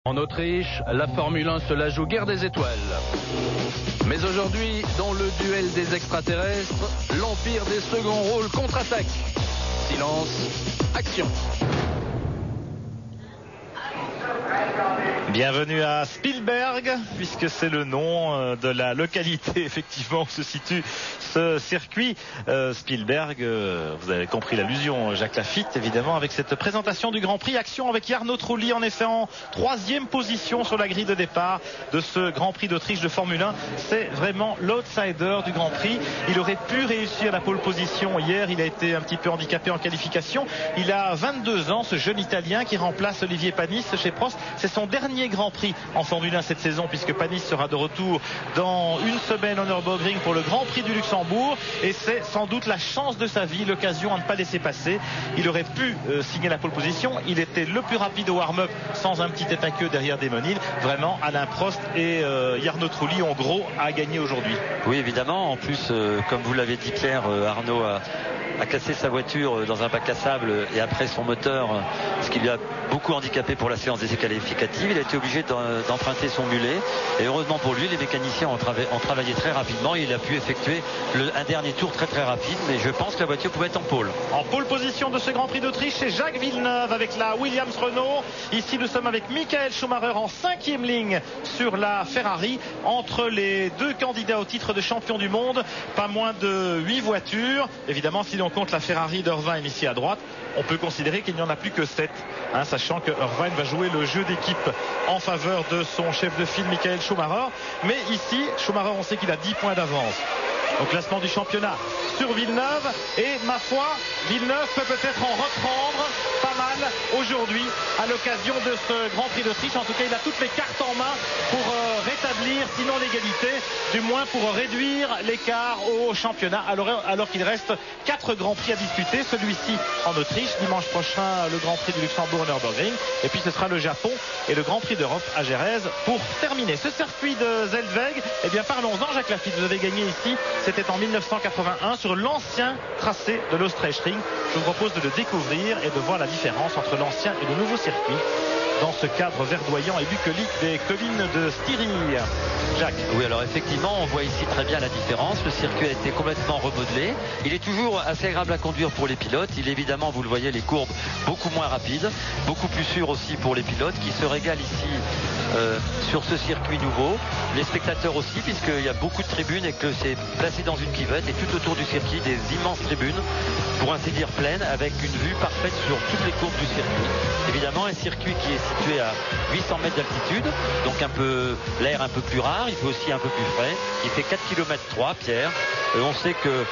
En Autriche, la Formule 1 se la joue guerre des étoiles. Mais aujourd'hui, dans le duel des extraterrestres, l'Empire des seconds rôles contre-attaque. Silence, action. Bienvenue à Spielberg, puisque c'est le nom de la localité effectivement où se situe ce circuit. Spielberg, vous avez compris l'allusion, Jacques Lafitte évidemment, avec cette présentation du Grand Prix. Action avec Jarno Trulli, en effet en 3e position sur la grille de départ de ce Grand Prix d'Autriche de Formule 1. C'est vraiment l'outsider du Grand Prix. Il aurait pu réussir la pole position hier, il a été un petit peu handicapé en qualification. Il a 22 ans, ce jeune Italien qui remplace Olivier Panis chez Prost. C'est son dernier Grand Prix en Formule 1 cette saison, puisque Panis sera de retour dans une semaine au Nürburgring pour le Grand Prix du Luxembourg, et c'est sans doute la chance de sa vie, l'occasion à ne pas laisser passer. Il aurait pu signer la pole position, il était le plus rapide au warm-up sans un petit tête à queue derrière Damon Hill. Vraiment, Alain Prost et Jarno Trulli ont gros à gagner aujourd'hui. Oui, évidemment, en plus comme vous l'avez dit Pierre, Arnaud a cassé sa voiture dans un bac à sable et après son moteur, ce qui lui a beaucoup handicapé pour la séance d'essai qualificative. Il a été obligé d'emprunter son mulet, et heureusement pour lui, les mécaniciens ont travaillé très rapidement et il a pu effectuer un dernier tour très très rapide, mais je pense que la voiture pouvait être en pôle. En pôle position de ce Grand Prix d'Autriche, c'est Jacques Villeneuve avec la Williams Renault. Ici nous sommes avec Michael Schumacher en 5e ligne sur la Ferrari. Entre les deux candidats au titre de champion du monde, pas moins de 8 voitures. Évidemment, si l'on compte la Ferrari d'Irvine ici à droite, on peut considérer qu'il n'y en a plus que 7, sachant que Irvine va jouer le jeu d'équipe en faveur de son chef de file Michael Schumacher. Mais ici, Schumacher, on sait qu'il a 10 points d'avance au classement du championnat sur Villeneuve, et ma foi, Villeneuve peut peut-être en reprendre pas mal aujourd'hui à l'occasion de ce Grand Prix d'Autriche. En tout cas, il a toutes les cartes en main pour rétablir, sinon l'égalité, du moins pour réduire l'écart au championnat, alors qu'il reste 4 Grands Prix à disputer. Celui-ci en Autriche, dimanche prochain le Grand Prix du Luxembourg au Nürburgring, et puis ce sera le Japon et le Grand Prix d'Europe à Jerez pour terminer. Ce circuit de Zellweg, eh bien parlons-en. Jacques Lafitte, vous avez gagné ici, c'était en 1981 sur l'ancien tracé de l'Österreichring. Je vous propose de le découvrir et de voir la différence entre l'ancien et le nouveau circuit dans ce cadre verdoyant et bucolique des collines de Styrie. Jacques. Oui, alors effectivement, on voit ici très bien la différence. Le circuit a été complètement remodelé. Il est toujours assez agréable à conduire pour les pilotes. Il est évidemment, vous le voyez, les courbes beaucoup moins rapides, beaucoup plus sûres aussi pour les pilotes qui se régalent ici sur ce circuit nouveau. Les spectateurs aussi, puisqu'il y a beaucoup de tribunes et que c'est placé dans une cuvette, et tout autour du circuit des immenses tribunes, pour ainsi dire pleines, avec une vue parfaite sur toutes les courbes du circuit. Évidemment, un circuit qui est situé à 800 mètres d'altitude, donc l'air un peu plus rare, il fait aussi un peu plus frais. Il fait 4 km 3, Pierre. On sait que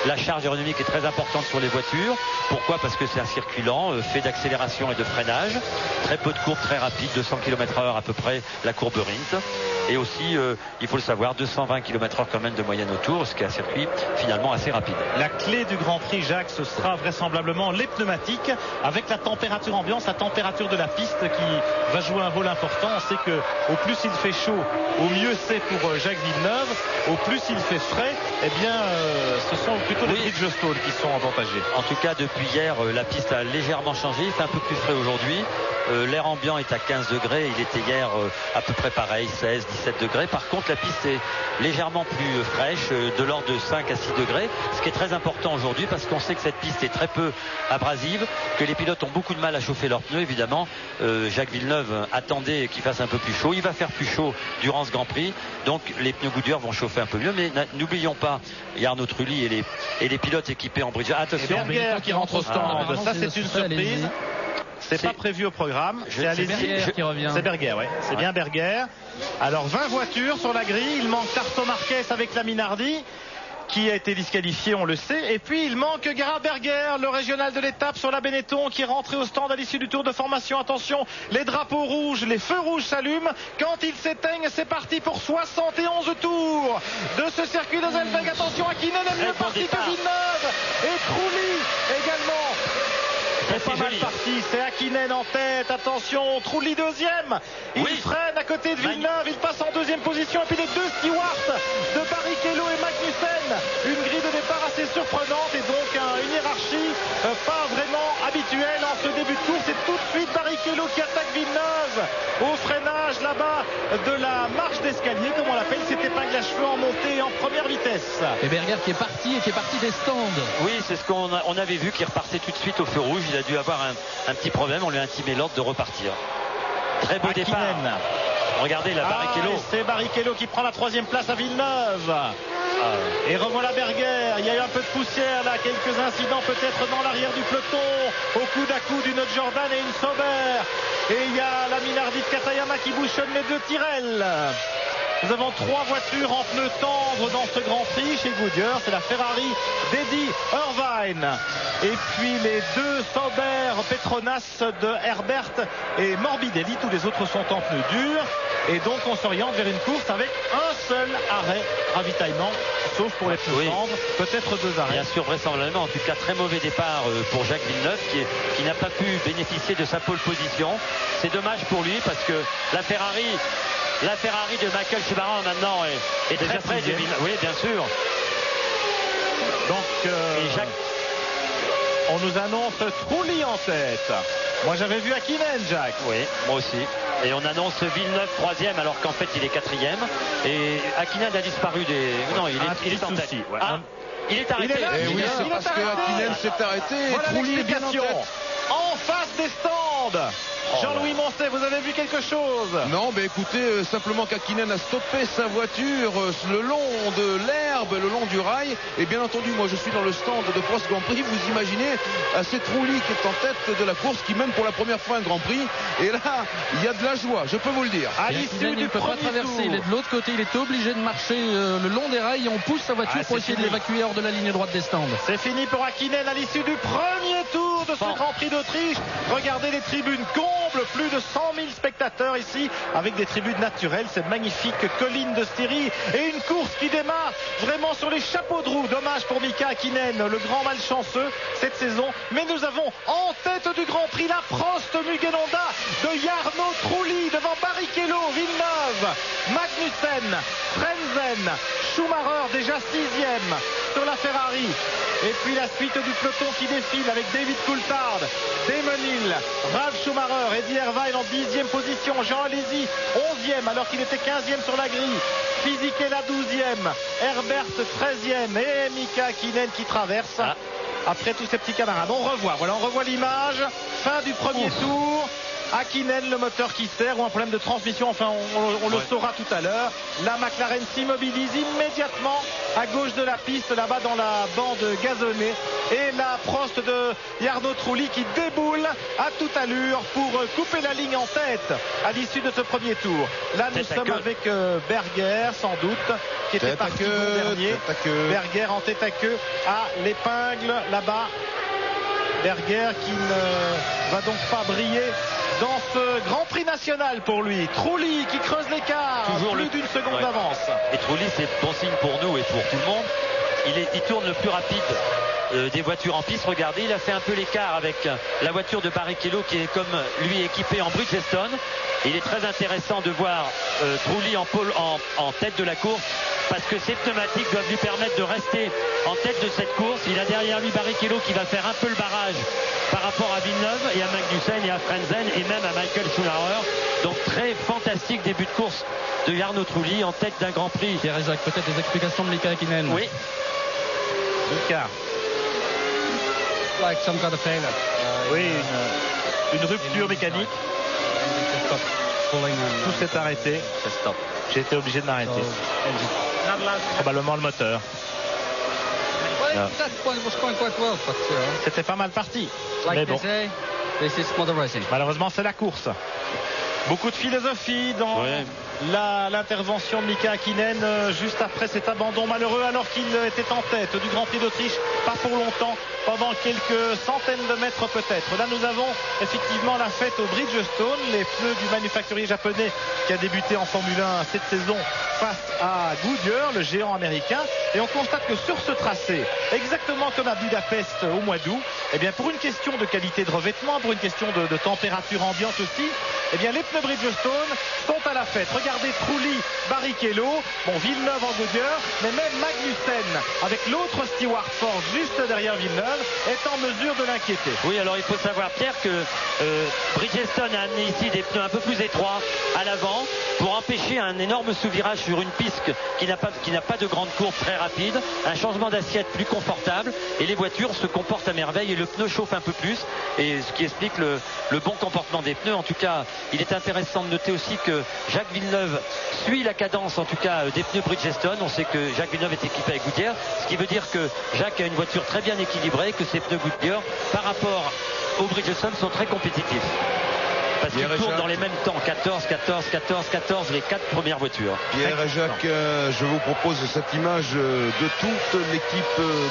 la charge aérodynamique est très importante sur les voitures. Pourquoi? Parce que c'est un circuit lent, fait d'accélération et de freinage. Très peu de courbes très rapides, 200 km/h à peu près la courbe Rindt. Et aussi, il faut le savoir, 220 km/h quand même de moyenne autour, ce qui est un circuit finalement assez rapide. La clé du Grand Prix, Jacques, ce sera vraisemblablement les pneumatiques, avec la température ambiance, la température de la piste qui va jouer un rôle important. On sait que au plus il fait chaud, au mieux c'est pour Jacques Villeneuve. Au plus il fait frais, eh bien ce sont plutôt les Bridgestone qui sont avantagés. En tout cas, depuis hier, la piste a légèrement changé. Il fait un peu plus frais aujourd'hui. L'air ambiant est à 15 degrés. Il était hier à peu près pareil, 16, 17 degrés. Par contre, la piste est légèrement plus fraîche, de l'ordre de 5 à 6 degrés. Ce qui est très important aujourd'hui, parce qu'on sait que cette piste est très peu abrasive, que les pilotes ont beaucoup de mal à chauffer leurs pneus. Évidemment, Jacques Villeneuve attendait qu'il fasse un peu plus chaud. Il va faire plus chaud durant ce Grand Prix. Donc, les pneus Goodyear vont chauffer un peu mieux. Mais n'oublions pas Jarno Trulli et les pilotes équipés en bridge. Attention, Berger qui rentre au stand. Ça, c'est une surprise. C'est pas prévu au programme. C'est Berger qui revient. C'est Berger, ouais. C'est bien Berger. Alors 20 voitures sur la grille. Il manque Tarso Marquez avec la Minardi, qui a été disqualifié, on le sait. Et puis il manque Gerhard Berger, le régional de l'étape sur la Benetton, qui est rentré au stand à l'issue du tour de formation. Attention, les drapeaux rouges, les feux rouges s'allument. Quand ils s'éteignent, c'est parti pour 71 tours de ce circuit de Zellweg. Attention, Hakkinen est mieux parti que Villeneuve. Et Trulli également. C'est pas mal parti, c'est Hakkinen en tête, attention, Trulli deuxième, il freine à côté de Villeneuve, il passe en deuxième position, et puis les deux stewards de Barrichello et Magnussen, une grille de départ assez surprenante, et donc une hiérarchie pas vraiment habituelle en ce début de course. C'est tout de suite Barrichello Barrichello qui attaque Villeneuve au freinage là-bas de la marche d'escalier, comme on l'appelle, cette épingle à cheveux en montée et en première vitesse. Et Berger qui est parti des stands. Oui, c'est ce qu'on avait vu, qui repartait tout de suite au feu rouge. Il a dû avoir un petit problème, on lui a intimé l'ordre de repartir. Très beau départ. Regardez la Barrichello. C'est Barrichello qui prend la 3e place à Villeneuve. Et revoilà Berger. Il y a eu un peu de poussière là, quelques incidents peut-être dans l'arrière du peloton, au coude à coude une Jordan et une Sauber. Et il y a la Minardi de Katayama qui bouchonne les 2 Tyrrell. Nous avons 3 voitures en pneus tendres dans ce Grand Prix chez Goodyear. C'est la Ferrari d'Eddie Irvine. Et puis les 2 Sauber Petronas de Herbert et Morbidelli. Tous les autres sont en pneus durs. Et donc on s'oriente vers une course avec un seul arrêt ravitaillement, sauf pour les pneus tendres. Peut-être 2 arrêts. Bien sûr, vraisemblablement. En tout cas, très mauvais départ pour Jacques Villeneuve qui n'a pas pu bénéficier de sa pole position. C'est dommage pour lui parce que la Ferrari de Michael Schumacher maintenant est très près de Villeneuve. Oui, bien sûr. Donc, et Jacques... on nous annonce Trulli en tête. Moi, j'avais vu Hakkinen, Jacques. Oui, moi aussi. Et on annonce Villeneuve 3e alors qu'en fait il est 4e. Et Hakkinen a disparu des... Non, il est en tête. Ouais. Il est arrêté. Oui, c'est parce que Hakkinen s'est arrêté et voilà Trulli est bien en tête. En face des stands. Jean-Louis Moncet, vous avez vu quelque chose? Non, mais écoutez, simplement qu'Hakkinen a stoppé sa voiture le long de l'herbe, le long du rail. Et bien entendu, moi je suis dans le stand de Prost Grand Prix. Vous imaginez, c'est Trulli qui est en tête de la course, qui mène pour la première fois un Grand Prix. Et là, il y a de la joie, je peux vous le dire. À l'issue du peut pas traverser, il est de l'autre côté, il est obligé de marcher le long des rails et on pousse sa voiture pour essayer de l'évacuer hors de la ligne droite des stands. C'est fini pour Hakkinen à l'issue du premier tour de ce Grand Prix d'Autriche. Regardez les tribunes combles, plus de 100 000 spectateurs ici avec des tribunes naturelles, cette magnifique colline de Styrie et une course qui démarre vraiment sur les chapeaux de roue. Dommage pour Mika Hakkinen, le grand malchanceux cette saison, mais nous avons en tête du Grand Prix la Prost Mugen Honda de Jarno Trulli devant Barrichello, Villeneuve, Magnussen, Frentzen, Schumacher déjà 6e sur la Ferrari. Et puis la suite du peloton qui défile avec David Coulthard, Damon Hill, Ralf Schumacher, Eddie Irvine en 10e position, Jean Alesi 11e alors qu'il était 15e sur la grille, Fisichella 12e, Herbert 13e et Mika Hakkinen qui traverse après tous ces petits camarades. On revoit l'image, fin du premier tour. Hakkinen, le moteur qui sert ou un problème de transmission, enfin on le saura tout à l'heure. La McLaren s'immobilise immédiatement à gauche de la piste, là-bas dans la bande gazonnée. Et la Prost de Jarno Trulli qui déboule à toute allure pour couper la ligne en tête à l'issue de ce premier tour. Là nous sommes avec Berger sans doute, qui était parti dernier. Berger en tête à queue à l'épingle là-bas. Berger qui ne va donc pas briller dans ce Grand Prix national pour lui. Trulli qui creuse l'écart, plus d'une seconde d'avance. Et Trulli, c'est bon signe pour nous et pour tout le monde. Il tourne le plus rapide des voitures en piste. Regardez, il a fait un peu l'écart avec la voiture de Barrichello qui est comme lui équipée en Bridgestone. Il est très intéressant de voir Trulli en tête de la course parce que ces pneumatiques doivent lui permettre de rester en tête de cette course. Il a derrière lui Barrichello qui va faire un peu le barrage par rapport à Villeneuve et à Magnussen et à Frentzen et même à Michael Schumacher. Donc très fantastique début de course de Jarno Trulli en tête d'un Grand Prix. Pierre et Jacques, peut-être des explications de Mika Hakkinen. Oui. Mika. Like some kind of failure. Oui, une rupture mécanique. Tout s'est arrêté. J'ai été obligé de m'arrêter. Probablement le moteur. C'était pas mal parti. Mais bon. Malheureusement, c'est la course. Beaucoup de philosophie dans l'intervention de Mika Hakkinen juste après cet abandon malheureux alors qu'il était en tête du Grand Prix d'Autriche, pas pour longtemps, pendant quelques centaines de mètres peut-être. Là nous avons effectivement la fête au Bridgestone, les pneus du manufacturier japonais qui a débuté en Formule 1 cette saison face à Goodyear, le géant américain, et on constate que sur ce tracé, exactement comme à Budapest au mois d'août, eh bien pour une question de qualité de revêtement, pour une question de température ambiante aussi, eh bien les pneus Bridgestone sont à la fête. Regardez Trulli, Barrichello, bon Villeneuve en Goodyear, mais même Magnussen avec l'autre Stewart Ford juste derrière Villeneuve est en mesure de l'inquiéter. Oui, alors il faut savoir, Pierre, que Bridgestone a amené ici des pneus un peu plus étroits à l'avant pour empêcher un énorme sous-virage sur une piste qui n'a pas de grande courbe très rapide, un changement d'assiette plus confortable, et les voitures se comportent à merveille et le pneu chauffe un peu plus, et ce qui explique le bon comportement des pneus. En tout cas, il est intéressant de noter aussi que Jacques Villeneuve suit la cadence, en tout cas, des pneus Bridgestone. On sait que Jacques Villeneuve est équipé avec Goodyear, ce qui veut dire que Jacques a une voiture très bien équilibrée, que ses pneus Goodyear par rapport aux Bridgestone sont très compétitifs. Parce qu'ils tournent dans les mêmes temps, 14, 14, 14, 14, les 4 premières voitures. Pierre et Jacques, je vous propose cette image de toute l'équipe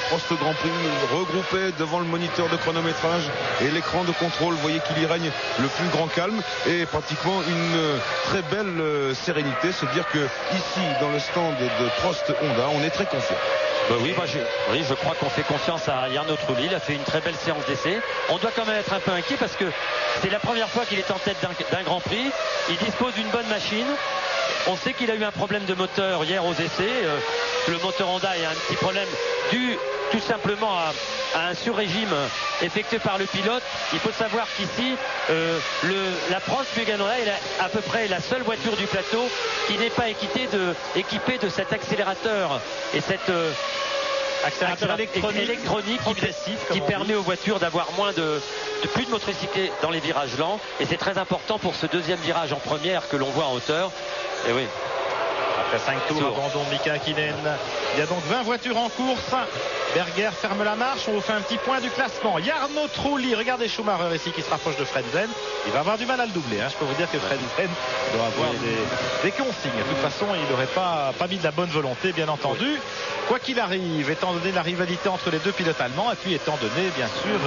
Prost Grand Prix regroupée devant le moniteur de chronométrage et l'écran de contrôle. Vous voyez qu'il y règne le plus grand calme et pratiquement une très belle sérénité. Se dire que ici, dans le stand de Prost Honda, on est très confiant. Oui, je crois qu'on fait confiance à Jarno Trulli. Il a fait une très belle séance d'essai. On doit quand même être un peu inquiet parce que c'est la première fois qu'il est en tête d'un Grand Prix. Il dispose d'une bonne machine. On sait qu'il a eu un problème de moteur hier aux essais. Le moteur Honda a un petit problème dû tout simplement à un sur-régime effectué par le pilote. Il faut savoir qu'ici, la Prost Mugen Honda est à peu près la seule voiture du plateau qui n'est pas équipée de cet accélérateur et cette accélérateur électronique qui permet aux voitures d'avoir plus de motricité dans les virages lents, et c'est très important pour ce deuxième virage en première que l'on voit en hauteur. Et oui. Après 5 tours, abandon de Mika Hakkinen. Il y a donc 20 voitures en course. Berger ferme la marche. On vous fait un petit point du classement. Jarno Trulli, regardez Schumacher ici qui se rapproche de Frentzen. Il va avoir du mal à le doubler. Je peux vous dire que Frentzen doit avoir des consignes. De toute façon, il n'aurait pas mis de la bonne volonté, bien entendu. Quoi qu'il arrive, étant donné la rivalité entre les deux pilotes allemands, et puis étant donné, bien sûr,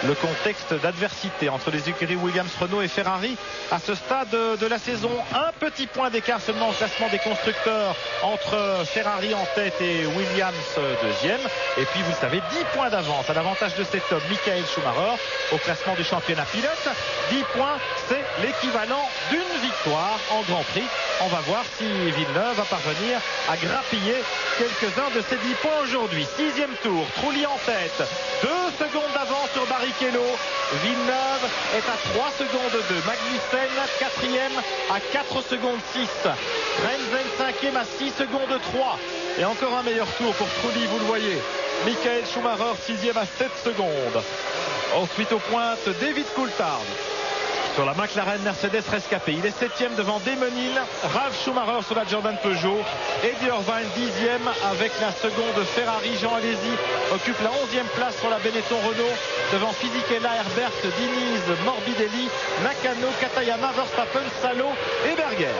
le contexte d'adversité entre les écuries Williams, Renault et Ferrari à ce stade de la saison. Un petit point d'écart seulement au classement des constructeurs entre Ferrari en tête et Williams deuxième. Et puis, vous le savez, 10 points d'avance à l'avantage de cet homme, Michael Schumacher, au classement du championnat pilote. 10 points, c'est l'équivalent d'une victoire en Grand Prix. On va voir si Villeneuve va parvenir à grappiller quelques-uns de ces 10 points aujourd'hui. 6e tour, Trulli en tête, 2 secondes d'avance sur Barrichello. Villeneuve est à 3 secondes de Magnussen, 4e à 4 secondes 6. Frentzen 5e à 6 secondes 3. Et encore un meilleur tour pour Trulli, vous le voyez. Michael Schumacher 6e à 7 secondes. Ensuite aux pointes, David Coulthard sur la McLaren Mercedes rescapée. Il est 7e devant Damon Hill, Ralf Schumacher sur la Jordan Peugeot, Eddie Irvine 10e avec la seconde Ferrari. Jean Alesi occupe la 11e place sur la Benetton Renault devant Fisichella, Herbert, Diniz, Morbidelli, Nakano, Katayama, Verstappen, Salo et Berger.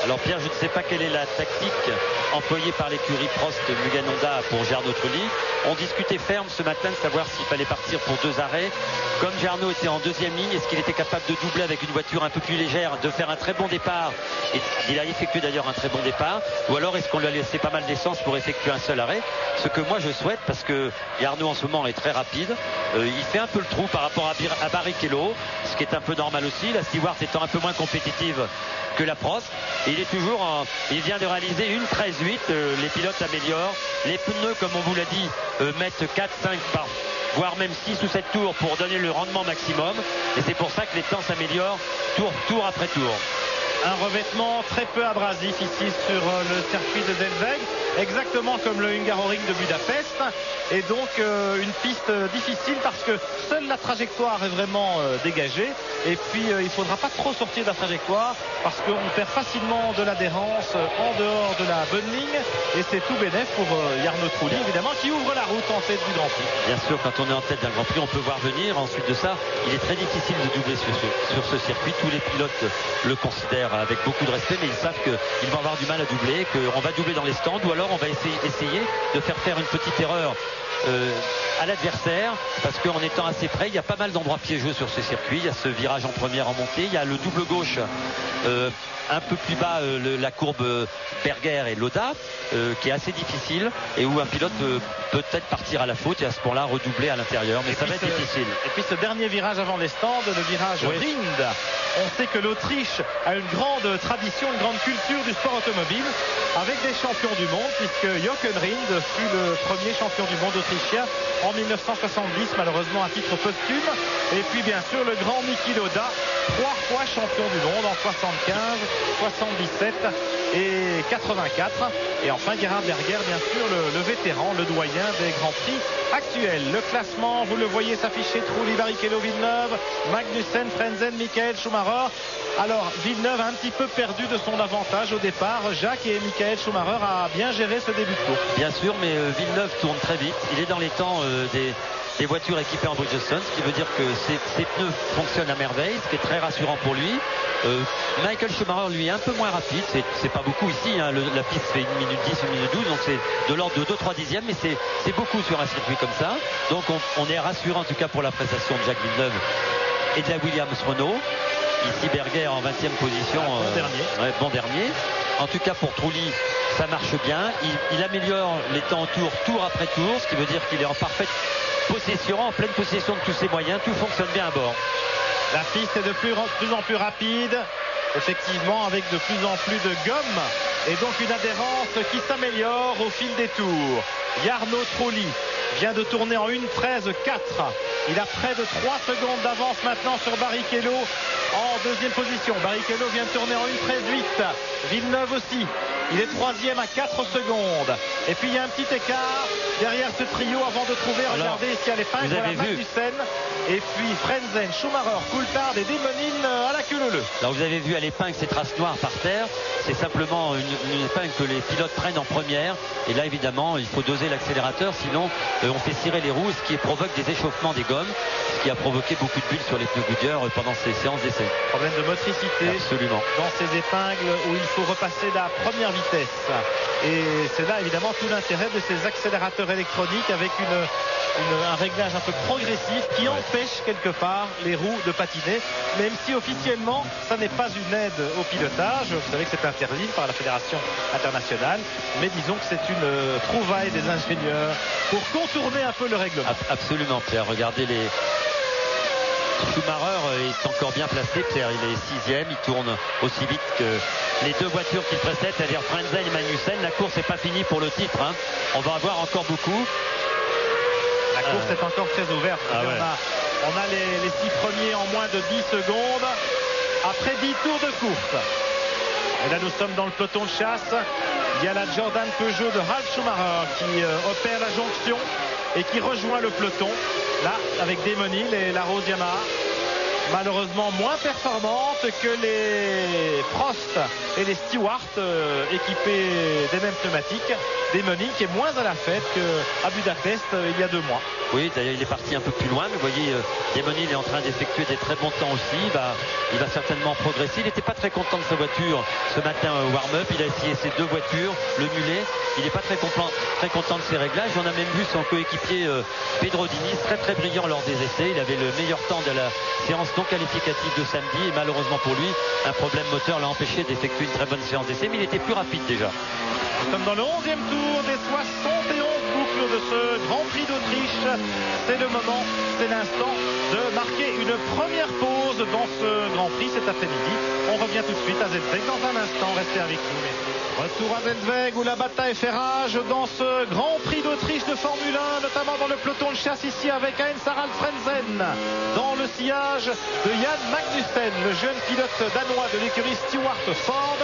Alors Pierre, je ne sais pas quelle est la tactique employée par l'écurie Prost Mugen Honda pour Jarno Trulli. On discutait ferme ce matin de savoir s'il fallait partir pour 2 arrêts. Comme Jarno était en deuxième ligne, est-ce qu'il était capable de doubler avec une voiture un peu plus légère, de faire un très bon départ? Et il a effectué d'ailleurs un très bon départ. Ou alors est-ce qu'on lui a laissé pas mal d'essence pour effectuer un seul arrêt? Ce que moi je souhaite, parce que Jarno en ce moment est très rapide. Il fait un peu le trou par rapport à Barrichello, ce qui est un peu normal aussi. La Stewart étant un peu moins compétitive que la Prost. Et il vient de réaliser une 13-8. Les pilotes améliorent. Les pneus, comme on vous l'a dit, mettent 4, 5 voire même 6 ou 7 tours pour donner le rendement maximum. Et c'est pour ça que les temps s'améliorent tour après tour. Un revêtement très peu abrasif ici sur le circuit de Zelsweg, exactement comme le Hungaroring de Budapest, et donc une piste difficile parce que seule la trajectoire est vraiment dégagée, et puis il ne faudra pas trop sortir de la trajectoire parce qu'on perd facilement de l'adhérence en dehors de la bonne ligne, et c'est tout bénef pour Jarno Trulli évidemment, qui ouvre la route en tête du Grand Prix. Bien sûr, quand on est en tête d'un Grand Prix, on peut voir venir. Ensuite de ça, il est très difficile de doubler sur ce circuit. Tous les pilotes le considèrent avec beaucoup de respect, mais ils savent qu'ils vont avoir du mal à doubler, qu'on va doubler dans les stands, ou alors on va essayer de faire une petite erreur à l'adversaire, parce qu'en étant assez près, il y a pas mal d'endroits piégeux sur ce circuit. Il y a ce virage en première en montée, il y a le double gauche un peu plus bas, la courbe Berger et Lauda, qui est assez difficile et où un pilote peut peut-être partir à la faute et à ce moment-là redoubler à l'intérieur, mais ça va être difficile. Et puis ce dernier virage avant les stands, le virage Rind. On sait que l'Autriche a une grande tradition, une grande culture du sport automobile, avec des champions du monde, puisque Jochen Rind fut le premier champion du monde autrichien en 1970, malheureusement à titre posthume. Et puis bien sûr le grand Niki Lauda, 3 fois champion du monde en 75, 77 et 84. Et enfin Gerhard Berger, bien sûr le vétéran, le doyen des grands prix actuels. Le classement, vous le voyez s'afficher: Trulli, Barrichello, Villeneuve, Magnussen, Frentzen, Michael Schumacher. Alors Villeneuve a un petit peu perdu de son avantage au départ. Jacques, et Michael Schumacher a bien géré ce début de course. Bien sûr, mais Villeneuve tourne très vite. Il est dans les temps des voitures équipées en Bridgestone, ce qui veut dire que ses pneus fonctionnent à merveille, ce qui est très rassurant pour lui. Michael Schumacher, lui, est un peu moins rapide. C'est pas beaucoup ici, hein. La piste fait 1 minute 10, 1 minute 12, donc c'est de l'ordre de 2-3 dixièmes, mais c'est beaucoup sur un circuit comme ça. Donc on est rassurant en tout cas pour la prestation de Jacques Villeneuve et de la Williams Renault. Ici Berger en 20e position, bon dernier. En tout cas pour Trulli, ça marche bien. Il améliore les temps en tour après tour, ce qui veut dire qu'il est en parfaite possession, en pleine possession de tous ses moyens. Tout fonctionne bien à bord. La piste est de plus en plus rapide, effectivement, avec de plus en plus de gomme, et donc une adhérence qui s'améliore au fil des tours. Jarno Trulli vient de tourner en 1:13.4. Il a près de 3 secondes d'avance maintenant sur Barrichello en deuxième position. Barrichello vient de tourner en 1:13.8. Villeneuve aussi. Il est 3e à 4 secondes. Et puis il y a un petit écart derrière ce trio avant de trouver, regardez ici à l'épingle, voilà Magnussen. Et puis Frentzen, Schumacher, Coulthard et Demonine à la queue leu. Alors vous avez vu à l'épingle ces traces noires par terre. C'est simplement une épingle que les pilotes prennent en première. Et là évidemment il faut doser l'accélérateur, sinon on fait cirer les roues, ce qui provoque des échauffements des gommes, ce qui a provoqué beaucoup de bulles sur les pneus Goodyear pendant ces séances d'essai. Problème de motricité. Absolument. Dans ces épingles où il faut repasser la première vitesse. Et c'est là évidemment tout l'intérêt de ces accélérateurs électroniques avec un réglage un peu progressif qui empêche quelque part les roues de patiner, même si officiellement ça n'est pas une aide au pilotage. Vous savez que c'est interdit par la Fédération internationale, mais disons que c'est une trouvaille des ingénieurs pour contourner un peu le règlement. Absolument, Pierre. Regardez les... Schumacher est encore bien placé, Pierre. Il est 6e, il tourne aussi vite que les deux voitures qui le précèdent, c'est-à-dire Frentzen et Magnussen. La course n'est pas finie pour le titre, hein. On va avoir encore beaucoup. La course est encore très ouverte. On a les 6 premiers en moins de 10 secondes après 10 tours de course. Et là nous sommes dans le peloton de chasse. Il y a la Jordan Peugeot de Ralf Schumacher qui opère la jonction et qui rejoint le peloton. Là, avec Demonil et la Rose Yamaha, malheureusement moins performante que les Prost et les Stewart équipés des mêmes pneumatiques. Demonil qui est moins à la fête qu'à Budapest il y a 2 mois. Oui, d'ailleurs il est parti un peu plus loin, mais vous voyez, Demonil est en train d'effectuer des très bons temps aussi. Il va certainement progresser. Il n'était pas très content de sa voiture ce matin au warm-up. Il a essayé ses 2 voitures, le mulet. Il n'est pas très content de ses réglages. On a même vu son coéquipier Pedro Diniz très brillant lors des essais. Il avait le meilleur temps de la séance non qualificative de samedi et malheureusement pour lui, un problème moteur l'a empêché d'effectuer une très bonne séance d'essai, mais il était plus rapide déjà. Nous sommes dans le 11e tour des 71 boucles de ce Grand Prix d'Autriche. C'est le moment, c'est l'instant de marquer une première pause dans ce Grand Prix cet après-midi. On revient tout de suite à Zedweg dans un instant. Restez avec nous. Retour à Zedweg où la bataille fait rage dans ce Grand Prix d'Autriche de Formule 1, notamment dans le peloton de chasse ici avec Heinz-Harald Frentzen, dans le sillage de Jan Magnussen, le jeune pilote danois de l'écurie Stewart Ford.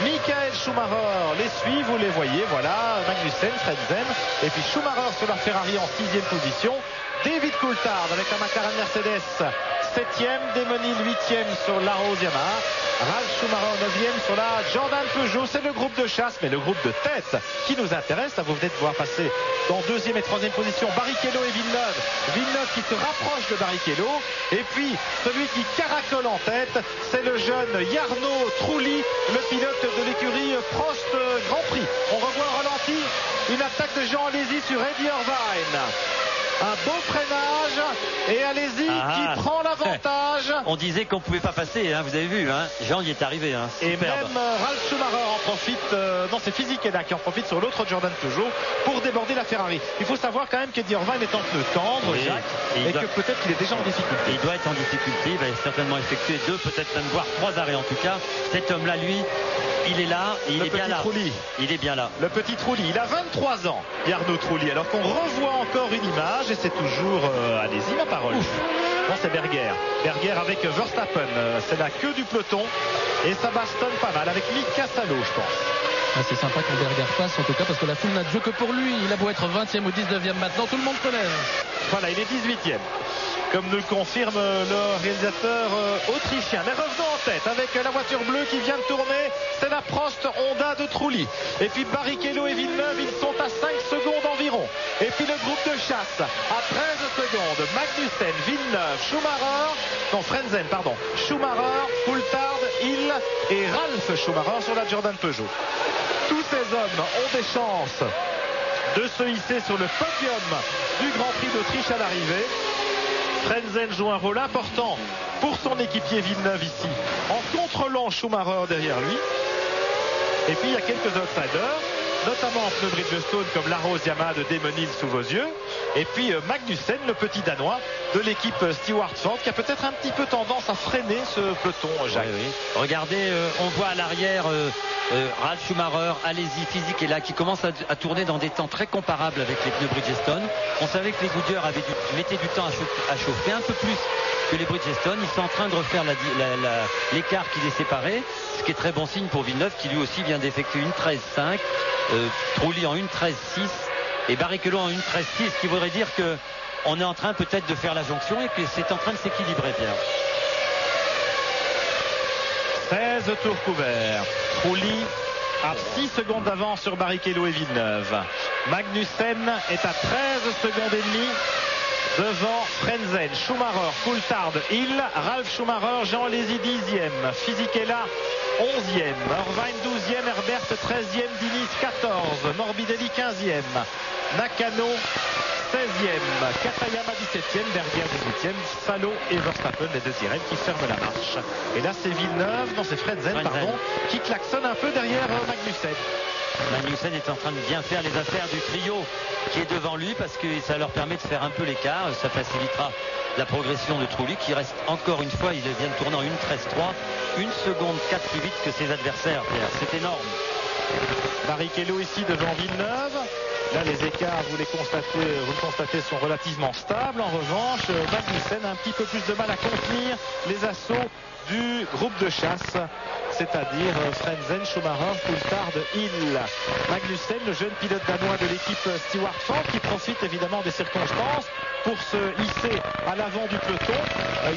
Michael Schumacher les suit, vous les voyez, voilà, Magnussen, Frentzen, et puis Schumacher sur la Ferrari en 6e position. David Coulthard avec la McLaren Mercedes 7e, Démonil 8e sur la Rose Yamaha, Ralf Schumacher 9e sur la Jordan Peugeot. C'est le groupe de chasse, mais le groupe de tête qui nous intéresse. Là, vous venez de voir passer dans 2e et 3e position Barrichello et Villeneuve. Villeneuve qui se rapproche de Barrichello. Et puis, celui qui caracole en tête, c'est le jeune Jarno Trulli, le pilote de l'écurie Prost Grand Prix. On revoit au ralenti une attaque de Jean Alesi sur Eddie Irvine. Un beau freinage et Alesi qui prend l'avantage. On disait qu'on ne pouvait pas passer, hein, vous avez vu, hein. Jean y est arrivé. Hein, et même Ralf Schumacher en profite, non c'est Fisichella qui en profite sur l'autre Jordan Peugeot pour déborder la Ferrari. Il faut savoir quand même qu'Eddie Irvine est en pneu tendre, oui, Jacques, et que peut-être qu'il est déjà en difficulté. Il doit être en difficulté, il va certainement effectuer 2, peut-être même voire 3 arrêts en tout cas. Cet homme-là, lui, il est là, et il est bien là. Il est bien là. Le petit Trulli, il a 23 ans, Jarno Trulli, alors qu'on revoit encore une image, et c'est toujours, allez-y ma parole. Ouf. Non, c'est Berger. Berger avec Verstappen, c'est la queue du peloton, et ça bastonne pas mal avec Mika Salo, je pense. Ah, c'est sympa qu'on Berger passe en tout cas, parce que la foule n'a de jeu que pour lui. Il a beau être 20e ou 19e maintenant, tout le monde connaît. Voilà, il est 18e. Comme nous le confirme le réalisateur autrichien. Mais revenons en tête avec la voiture bleue qui vient de tourner. C'est la Prost Honda de Trulli. Et puis Barrichello et Villeneuve, ils sont à 5 secondes environ. Et puis le groupe de chasse à 13 secondes. Magnussen, Villeneuve, Frentzen, Schumacher, Coulthard, Hill et Ralf Schumacher sur la Jordan Peugeot. Tous ces hommes ont des chances de se hisser sur le podium du Grand Prix d'Autriche à l'arrivée. Frentzen joue un rôle important pour son équipier Villeneuve ici, en contrôlant Schumacher derrière lui. Et puis il y a quelques outsiders, notamment en pneu Bridgestone comme la Rose Yamaha de Démonil sous vos yeux. Et puis Magnussen, le petit Danois de l'équipe Stewart Ford, qui a peut-être un petit peu tendance à freiner ce peloton, Jacques. Oui, oui. Regardez, on voit à l'arrière Ralf Schumacher, Alesi, Fisichella qui commence à tourner dans des temps très comparables avec les pneus Bridgestone. On savait que les Goodyear mettaient du temps à chauffer un peu plus que les Bridgestone. Ils sont en train de refaire l'écart qui les séparait, ce qui est très bon signe pour Villeneuve qui lui aussi vient d'effectuer une 13.5, Trulli en une 13.6 et Barrichello en une 13.6, ce qui voudrait dire que on est en train peut-être de faire la jonction et que c'est en train de s'équilibrer bien. 16 tours couverts. Trulli à 6 secondes d'avance sur Barrichello et Villeneuve. Magnussen est à 13 secondes et demie devant Frentzen, Schumacher, Coulthard, Hill, Ralf Schumacher, Jean Alesi 10e, Fisichella 11e, Irvine 12e, Herbert 13e, Diniz 14, Morbidelli 15e, Nakano 16e, Katayama 17e, Berger 18e, Salo et Verstappen les deuxièmes qui ferment la marche. Et là c'est Villeneuve, non c'est Frentzen, qui klaxonne un peu derrière Magnussen. Magnussen est en train de bien faire les affaires du trio qui est devant lui parce que ça leur permet de faire un peu l'écart. Ça facilitera la progression de Trulli qui reste encore une fois, il vient de tourner en 1.13.3, 1 seconde 4 plus vite que ses adversaires. C'est énorme. Barrichello ici devant Villeneuve. Là les écarts, vous le constatez, sont relativement stables. En revanche, Magnussen a un petit peu plus de mal à contenir les assauts du groupe de chasse, c'est-à-dire Frentzen, Schumacher, Coulthard, Hill. Magnussen, le jeune pilote danois de l'équipe Stewart Ford, qui profite évidemment des circonstances pour se hisser à l'avant du peloton.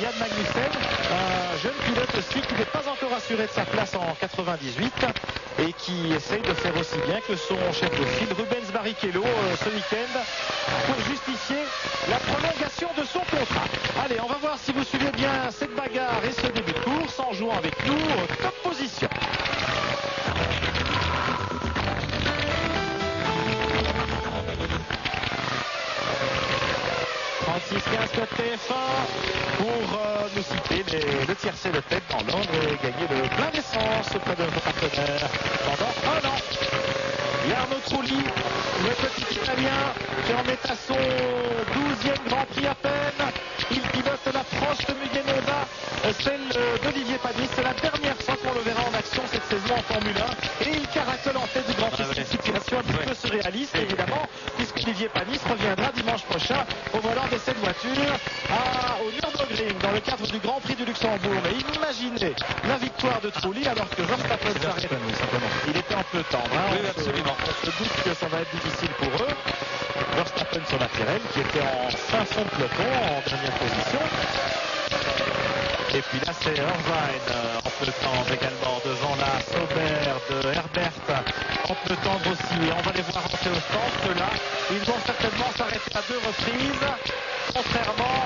Jan Magnussen, un jeune pilote aussi qui n'est pas encore assuré de sa place en 98 et qui essaye de faire aussi bien que son chef de file Rubens Barrichello ce week-end pour justifier la prolongation de son contrat. Allez, on va voir si vous suivez bien cette bagarre et ce début de course en jouant avec nous top position. 36-15 côté F1 pour nous citer le tiercé de tête dans l'ordre et gagner le plein d'essence auprès de vos partenaires pendant un an. Jarno Trulli, le petit Italien qui en est à son 12e Grand Prix à peine. Il pilote la Prost Mugello, celle d'Olivier Panis. C'est la dernière fois qu'on le verra en action cette saison en Formule 1. Et il caracole en tête du Grand Prix. C'est une situation un petit peu surréaliste, évidemment, puisque Olivier Panis reviendra dimanche prochain au volant de cette voiture au Nürburgring dans le cadre du Grand Prix du Luxembourg. Mais imaginez la victoire de Trulli alors que Verstappen s'arrête. Il était un peu tendre. Oui, absolument. On se doute que ça va être difficile pour eux. Verstappen sur la Tyrrell qui était en fin fond de peloton en dernière position. Et puis là c'est Irvine en pneu tendre également devant la Sauber de Herbert en pneu tendre aussi. Et on va les voir rentrer au stand. Ceux-là, ils vont certainement s'arrêter à 2 reprises, contrairement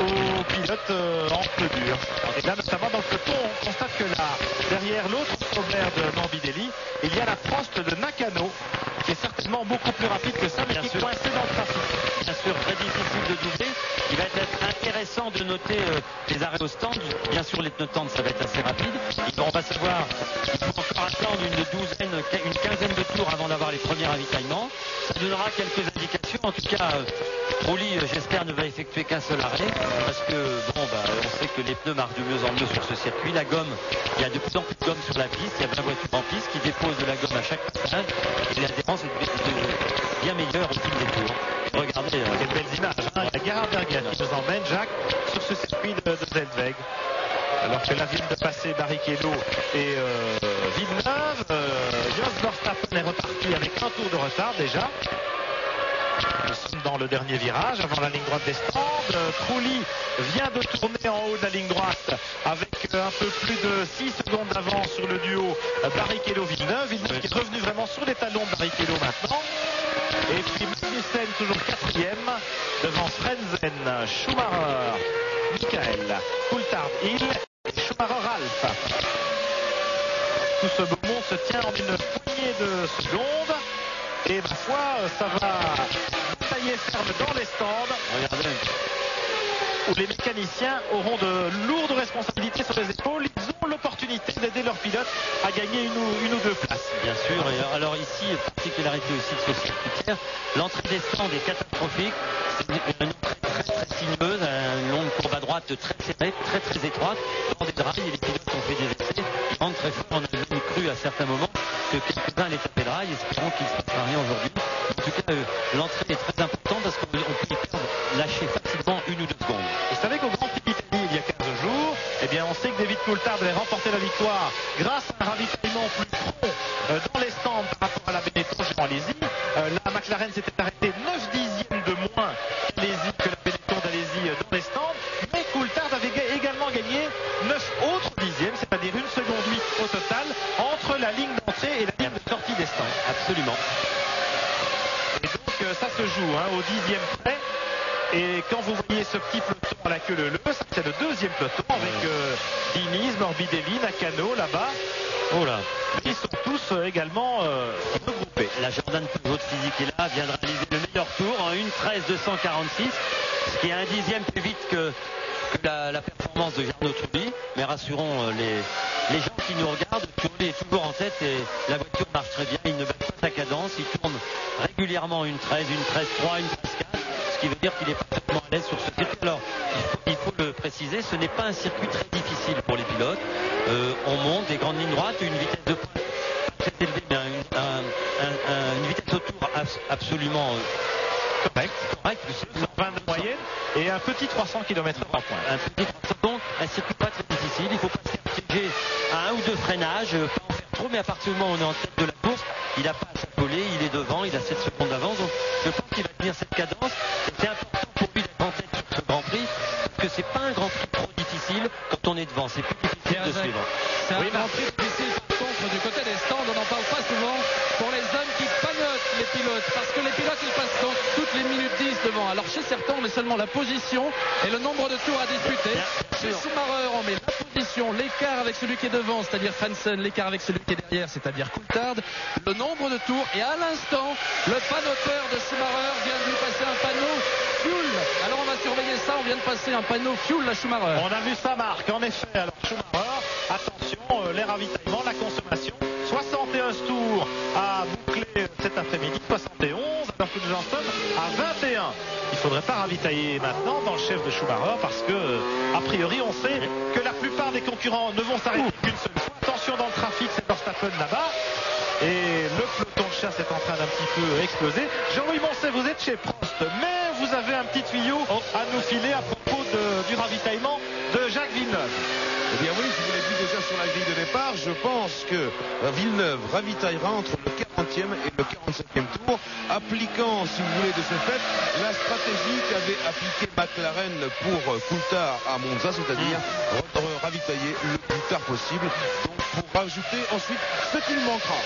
aux pilotes en pneu dur. Et là notamment dans le peloton, on constate que là, derrière l'autre Sauber de Morbidelli, il y a la Prost de Nakano, qui est certainement beaucoup plus rapide que ça, mais qui est coincé dans le trafic. Bien sûr, très difficile de doubler. Il va être intéressant de noter les arrêts au stand. Bien sûr, les pneus tendres, ça va être assez rapide. On va savoir, il faut encore attendre une quinzaine de tours avant d'avoir les premiers ravitaillements. Ça donnera quelques indications. En tout cas, Trulli, j'espère, ne va effectuer qu'un seul arrêt, parce que on sait que les pneus marchent de mieux en mieux sur ce circuit. La gomme, il y a de plus en plus de gomme sur la piste. Il y a 20 voitures en piste qui déposent de la gomme à chaque passage. Et l'adhérence est bien meilleure au fil des tours. Regardez, quelles belles images. Il y a Gerhard Berger qui nous emmène, Jacques, sur ce circuit de Zandvoort. Alors que là viennent de passer Barrichello et Villeneuve, Jos Verstappen est reparti avec un tour de retard déjà. Nous sommes dans le dernier virage avant la ligne droite des stands. Trulli vient de tourner en haut de la ligne droite avec un peu plus de 6 secondes d'avance sur le duo Barrichello-Villeneuve. Villeneuve qui est revenu vraiment sur les talons de Barrichello maintenant. Et puis Magnussen toujours 4e devant Frenzen, Schumacher, Michael, Coulthard, Hill et Schumacher-Ralph. Tout ce beau monde se tient en une poignée de secondes. Et ma foi, ça va batailler ferme dans les stands. regardez. Où les mécaniciens auront de lourdes responsabilités sur les épaules. Ils ont l'opportunité d'aider leurs pilotes à gagner une ou deux places. Bien sûr. Et alors ici, particularité aussi de ce circuit, l'entrée des stands est catastrophique. C'est une entrée très sinueuse, une longue courbe à droite très serrée, très étroite, dans des rails, et les pilotes ont fait des essais. Ils rentrent très fort. On a même cru à certains moments que quelques-uns allaient taper le rail. Espérons qu'il ne se passera rien aujourd'hui. En tout cas, l'entrée est très importante parce qu'on peut y lâcher facilement 1 ou 2 secondes. Vous savez qu'au Grand Prix d'Italie, il y a 15 jours, eh bien, on sait que David Coulthard avait remporté la victoire grâce à un ravitaillement plus prompt dans les stands par rapport à la Benetton d'Alési. La McLaren s'était arrêtée 9 dixièmes de moins que la Benetton d'Alési dans les stands, mais Coulthard avait également gagné 9 autres dixièmes, c'est-à-dire 1 seconde 8 au total, entre la ligne d'entrée et la ligne de sortie des stands. Absolument. Et donc ça se joue au 10e près. Et quand vous voyez ce petit peloton à la queue leu, c'est le 2e peloton avec Diniz, Morbidelli, Nakano là-bas. Oh là. Ils sont tous également regroupés. La Jordan Peugeot de physique est là, vient de réaliser le meilleur tour en 1:13.246, ce qui est 1 dixième plus vite que la performance de Jarno Trulli. Mais rassurons les gens qui nous regardent, Trulli est toujours en tête et la voiture marche très bien. Il ne bat pas sa cadence, il tourne régulièrement 1:13, 1:13.3, 1:13.4. Ce qui veut dire qu'il est parfaitement à l'aise sur ce circuit. Alors, il faut le préciser, ce n'est pas un circuit très difficile pour les pilotes. On monte des grandes lignes droites, une vitesse de pointe très élevée, mais une vitesse au tour absolument correcte, 20 de moyenne et un petit 300 km par point. Un petit 300, donc un circuit pas très difficile. Il ne faut pas se faire piéger à 1 ou 2 freinages, pas en faire trop, mais à partir du moment où on est en tête de la course, il n'a pas à s'affoler, il est devant, il a 7 secondes d'avance. Donc je pense qu'il va tenir cette cadence. C'est important pour lui d'être en tête sur ce Grand Prix, parce que c'est pas un Grand Prix trop difficile quand on est devant. C'est plus difficile de suivre. C'est un Grand Prix difficile par contre du côté des stands. On n'en parle pas souvent pour les hommes qui panotent les pilotes, parce que les pilotes ils passent donc toutes les minutes 10 devant. Alors chez certains on met seulement la position et le nombre de tours à disputer. Chez Schumacher on met la position, l'écart avec celui qui est devant, c'est-à-dire Frenzen, l'écart avec celui qui est derrière, c'est-à-dire Coulthard, le nombre de tours, et à l'instant le panoteur de Schumacher vient de lui passer un panneau fuel. Alors on va surveiller ça, on vient de passer un panneau fuel à Schumacher. On a vu ça, Marc, en effet. Alors Schumacher, attention, les ravitaillements, la consommation, 71 tours à boucler cet après-midi, 71, alors que nous en sommes à 21. Il ne faudrait pas ravitailler maintenant dans le chef de Schumacher parce que, a priori, on sait que la plupart des concurrents ne vont s'arrêter qu'une seule fois. Attention dans le trafic, c'est Verstappen là-bas. Et le peloton de chasse est en train d'un petit peu exploser. Jean-Louis Moncey, vous êtes chez Prost, mais vous avez un petit tuyau à nous filer à propos du ravitaillement de Jacques Villeneuve. Eh bien oui, je vous l'ai dit déjà sur la grille de départ, je pense que Villeneuve ravitaillera entre le 40e et le 45e tour, appliquant, si vous voulez, de ce fait, la stratégie qu'avait appliquée McLaren pour Coulthard à Monza, c'est-à-dire ravitailler le plus tard possible, donc pour rajouter ensuite ce qu'il manquera.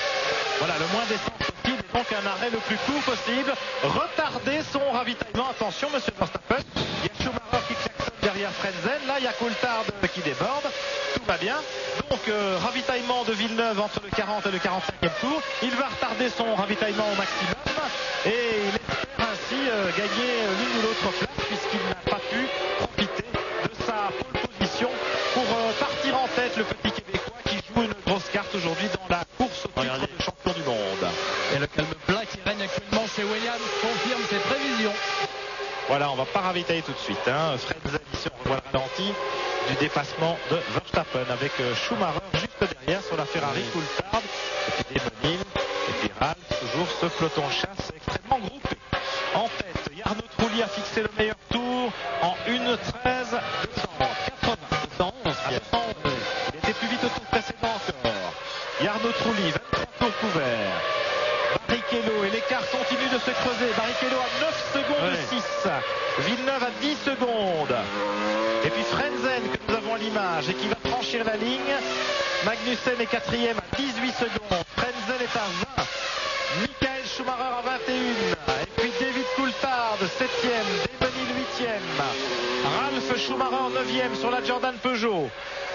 Voilà, le moins d'essence possible et donc un arrêt le plus court possible. Retarder son ravitaillement. Attention, monsieur Verstappen. Il y a Schumacher qui klaxonne derrière Frentzen. Là, il y a Coulthard qui déborde. Tout va bien. Donc, ravitaillement de Villeneuve entre le 40 et le 45e tour. Il va retarder son ravitaillement au maximum. Et il espère ainsi gagner l'une ou l'autre place puisqu'il n'a pas pu profiter de sa pole position pour partir en tête, le petit Québécois qui joue une grosse carte aujourd'hui dans la course au titre de champion du monde. Et le calme plat qui règne actuellement chez Williams confirme ses prévisions. Voilà, on va pas ravitailler tout de suite. Frentzen, ici on revoit le ralenti du dépassement de Verstappen avec Schumacher juste derrière sur la Ferrari, Coulthard, et puis Desmonil, et puis Ralph, toujours ce peloton de chasse extrêmement groupé. En tête, Jarno Trulli a fixé le meilleur tour en 1:13 211. Il était plus vite au tour précédent encore. Jarno Trulli, 23 tours couverts. Barrichello et l'écart continue de se creuser. Barrichello à 9 secondes de 6. Villeneuve à 10 secondes. Et puis Frentzen que nous avons à l'image et qui va franchir la ligne. Magnussen est quatrième à 18 secondes. Frentzen est à 20. Michael Schumacher à 21. Et puis David Coulthard 7e. Desmonil 8e. Ralph Schumacher 9e sur la Jordan Peugeot.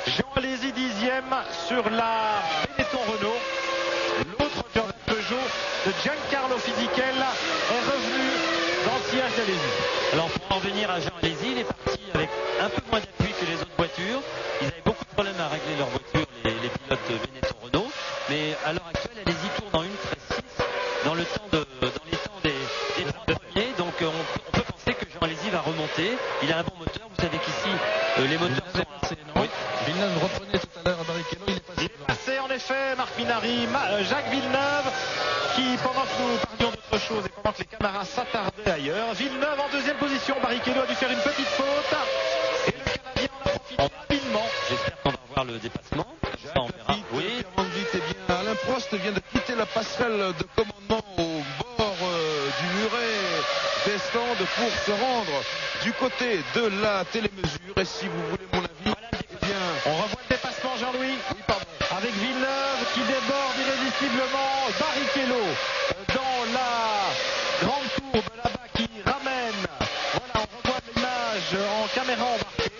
Jean Alesi 10e sur la Benetton Renault. L'autre Jordan Peugeot de Giancarlo Fisichella est revenu dans le sillage d'Alesi. Alors pour en venir à Jean Alesi, il est parti avec un peu moins d'appui que les autres voitures. Ils avaient beaucoup de problèmes à régler leur voiture, les pilotes Benetton Renault. Mais à l'heure actuelle, Alesi tourne en 1:13.6 dans les temps des 3 premiers. Donc on peut penser que Jean Alesi va remonter. Il a un bon moteur. Vous savez qu'ici, les moteurs sont... Oui. Villeneuve reprenait tout à l'heure à Barrichello. Il est passé en effet, Marc Minardi, Jacques Villeneuve, qui pendant que nous parlions d'autre chose et pendant que les camarades s'attardaient ailleurs, Villeneuve en deuxième position. Barrichello a dû faire une petite faute et le Canadien en a profité habilement. J'espère qu'on va voir le dépassement. Ça, on verra. Oui. Eh bien, Alain Prost vient de quitter la passerelle de commandement au bord du muret des stands pour se rendre du côté de la télémesure. Et si vous voulez mon avis, eh bien... On revoit le dépassement, Jean-Louis. Oui, pardon. Avec Villeneuve qui déborde irrésistiblement Barrichello dans la grande courbe là-bas qui ramène. Voilà, on revoit l'image en caméra embarquée.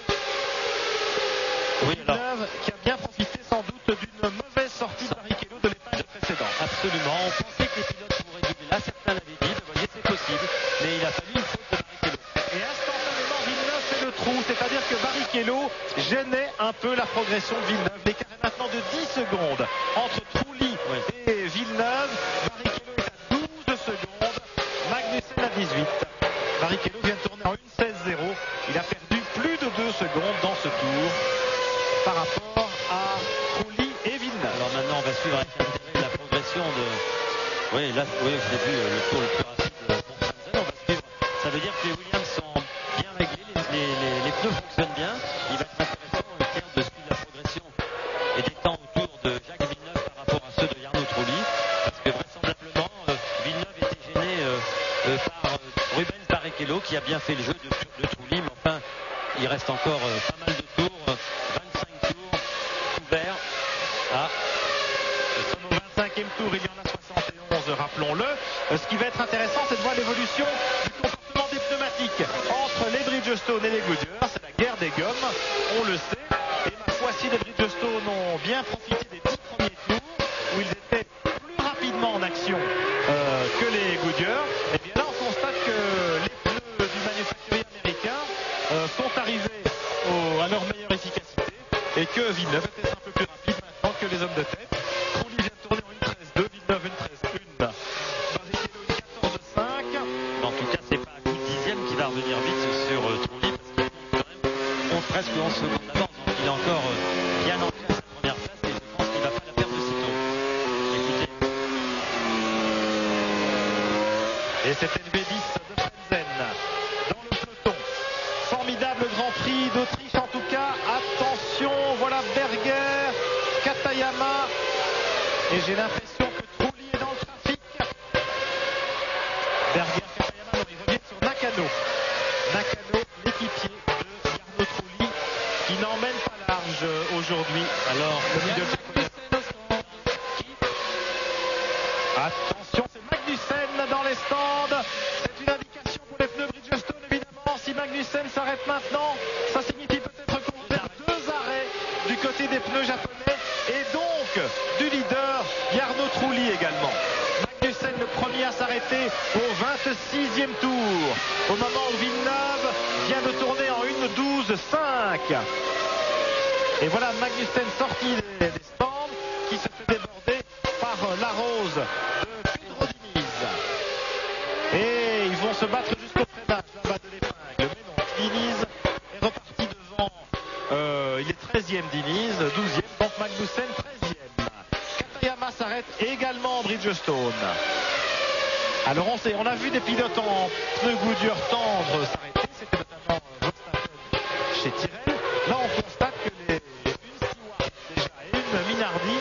Oui, alors. Villeneuve qui a bien profité sans doute d'une mauvaise sortie de Barrichello de l'épingle précédente. Absolument. On pensait que les pilotes pourraient doubler. Là, certains l'avaient dit. Vous voyez, c'est possible. Mais il a fallu une faute de Barrichello. Et instantanément, Villeneuve fait le trou, c'est-à-dire que Barrichello gênait un peu la progression de Villeneuve. L'écart est maintenant de 10 secondes entre Trulli et Villeneuve. Barrichello est à 12 secondes, Magnussen à 18. Barrichello vient de tourner en 1:16.0. Il a perdu plus de 2 secondes dans ce tour par rapport à Trulli et Villeneuve. Alors maintenant, on va suivre avec intérêt la progression de... Oui, là, oui, je l'ai vu, le tour le plus rapide pour Frentzen. On va suivre. Ça veut dire que les Williams sont bien réglés, les pneus fonctionnent bien. Il va être intéressant de suivre la progression et des temps autour de Jacques Villeneuve par rapport à ceux de Jarno Trulli. Parce que vraisemblablement, Villeneuve était gêné par Rubens Barrichello qui a bien fait le jeu de Trulli. Mais enfin, il reste encore pas mal de tours. 25 tours couverts. Ah. Nous sommes au 25e tour, il y en a 71, rappelons-le. Ce qui va être intéressant, c'est de voir l'évolution du comportement des pneumatiques entre les Bridgestone et les Goodyear. C'est la guerre des gommes, on le sait. Et ma foi, si les Bridgestone ont bien profité des 10 premiers tours, où ils étaient plus rapidement en action que les Goodyear, et bien là, on constate que les pneus du manufacturier américain sont arrivés à leur meilleure efficacité et que Villeneuve était un peu plus rapide maintenant que les hommes de tête. Trulli vient de tourner en 1:13.2, Villeneuve 1:13.1, Barrichello 1:14.5. En tout cas, c'est pas un coup de dixième qui va revenir vite sur Trulli parce qu'il monte quand même presque 11 secondes d'avance. Donc il est encore bien ancré à sa première place et je pense qu'il va pas la perdre sitôt. Écoutez. Et c'était le V10 de Frentzen dans le peloton. Formidable Grand Prix d'Autriche en tout cas. Suzuka. Attention, voilà Berger, Katayama. Et j'ai l'impression que Trulli est dans le trafic. Berger, Katayama, non, ils reviennent sur Nakano. Nakano, l'équipier de Jarno Trulli, qui n'emmène pas large aujourd'hui. Alors, le milieu de attention, c'est Magnussen dans les stands. C'est une indication pour les pneus Bridgestone, évidemment. Si Magnussen s'arrête maintenant, ça signifie peut-être qu'on va faire 2 arrêts du côté des pneus japonais. Et donc, du leader, Jarno Trulli également. Magnussen, le premier à s'arrêter au 26e tour. Au moment où Villeneuve vient de tourner en 1.12.5. Et voilà Magnussen sorti des stands, qui se fait déborder par la Rose de Pedro Diniz. Et ils vont se battre jusqu'au freinage là-bas de l'épingle. Mais non, Diniz est reparti devant. Il est 13e Diniz, 12e, donc Magnussen 13e. Katayama s'arrête également en Bridgestone. Alors on a vu des pilotes en pneus Goodyear tendre s'arrêter, c'était notamment Verstappen chez Tyrrell. Là on constate que une Stewart déjà et une Minardi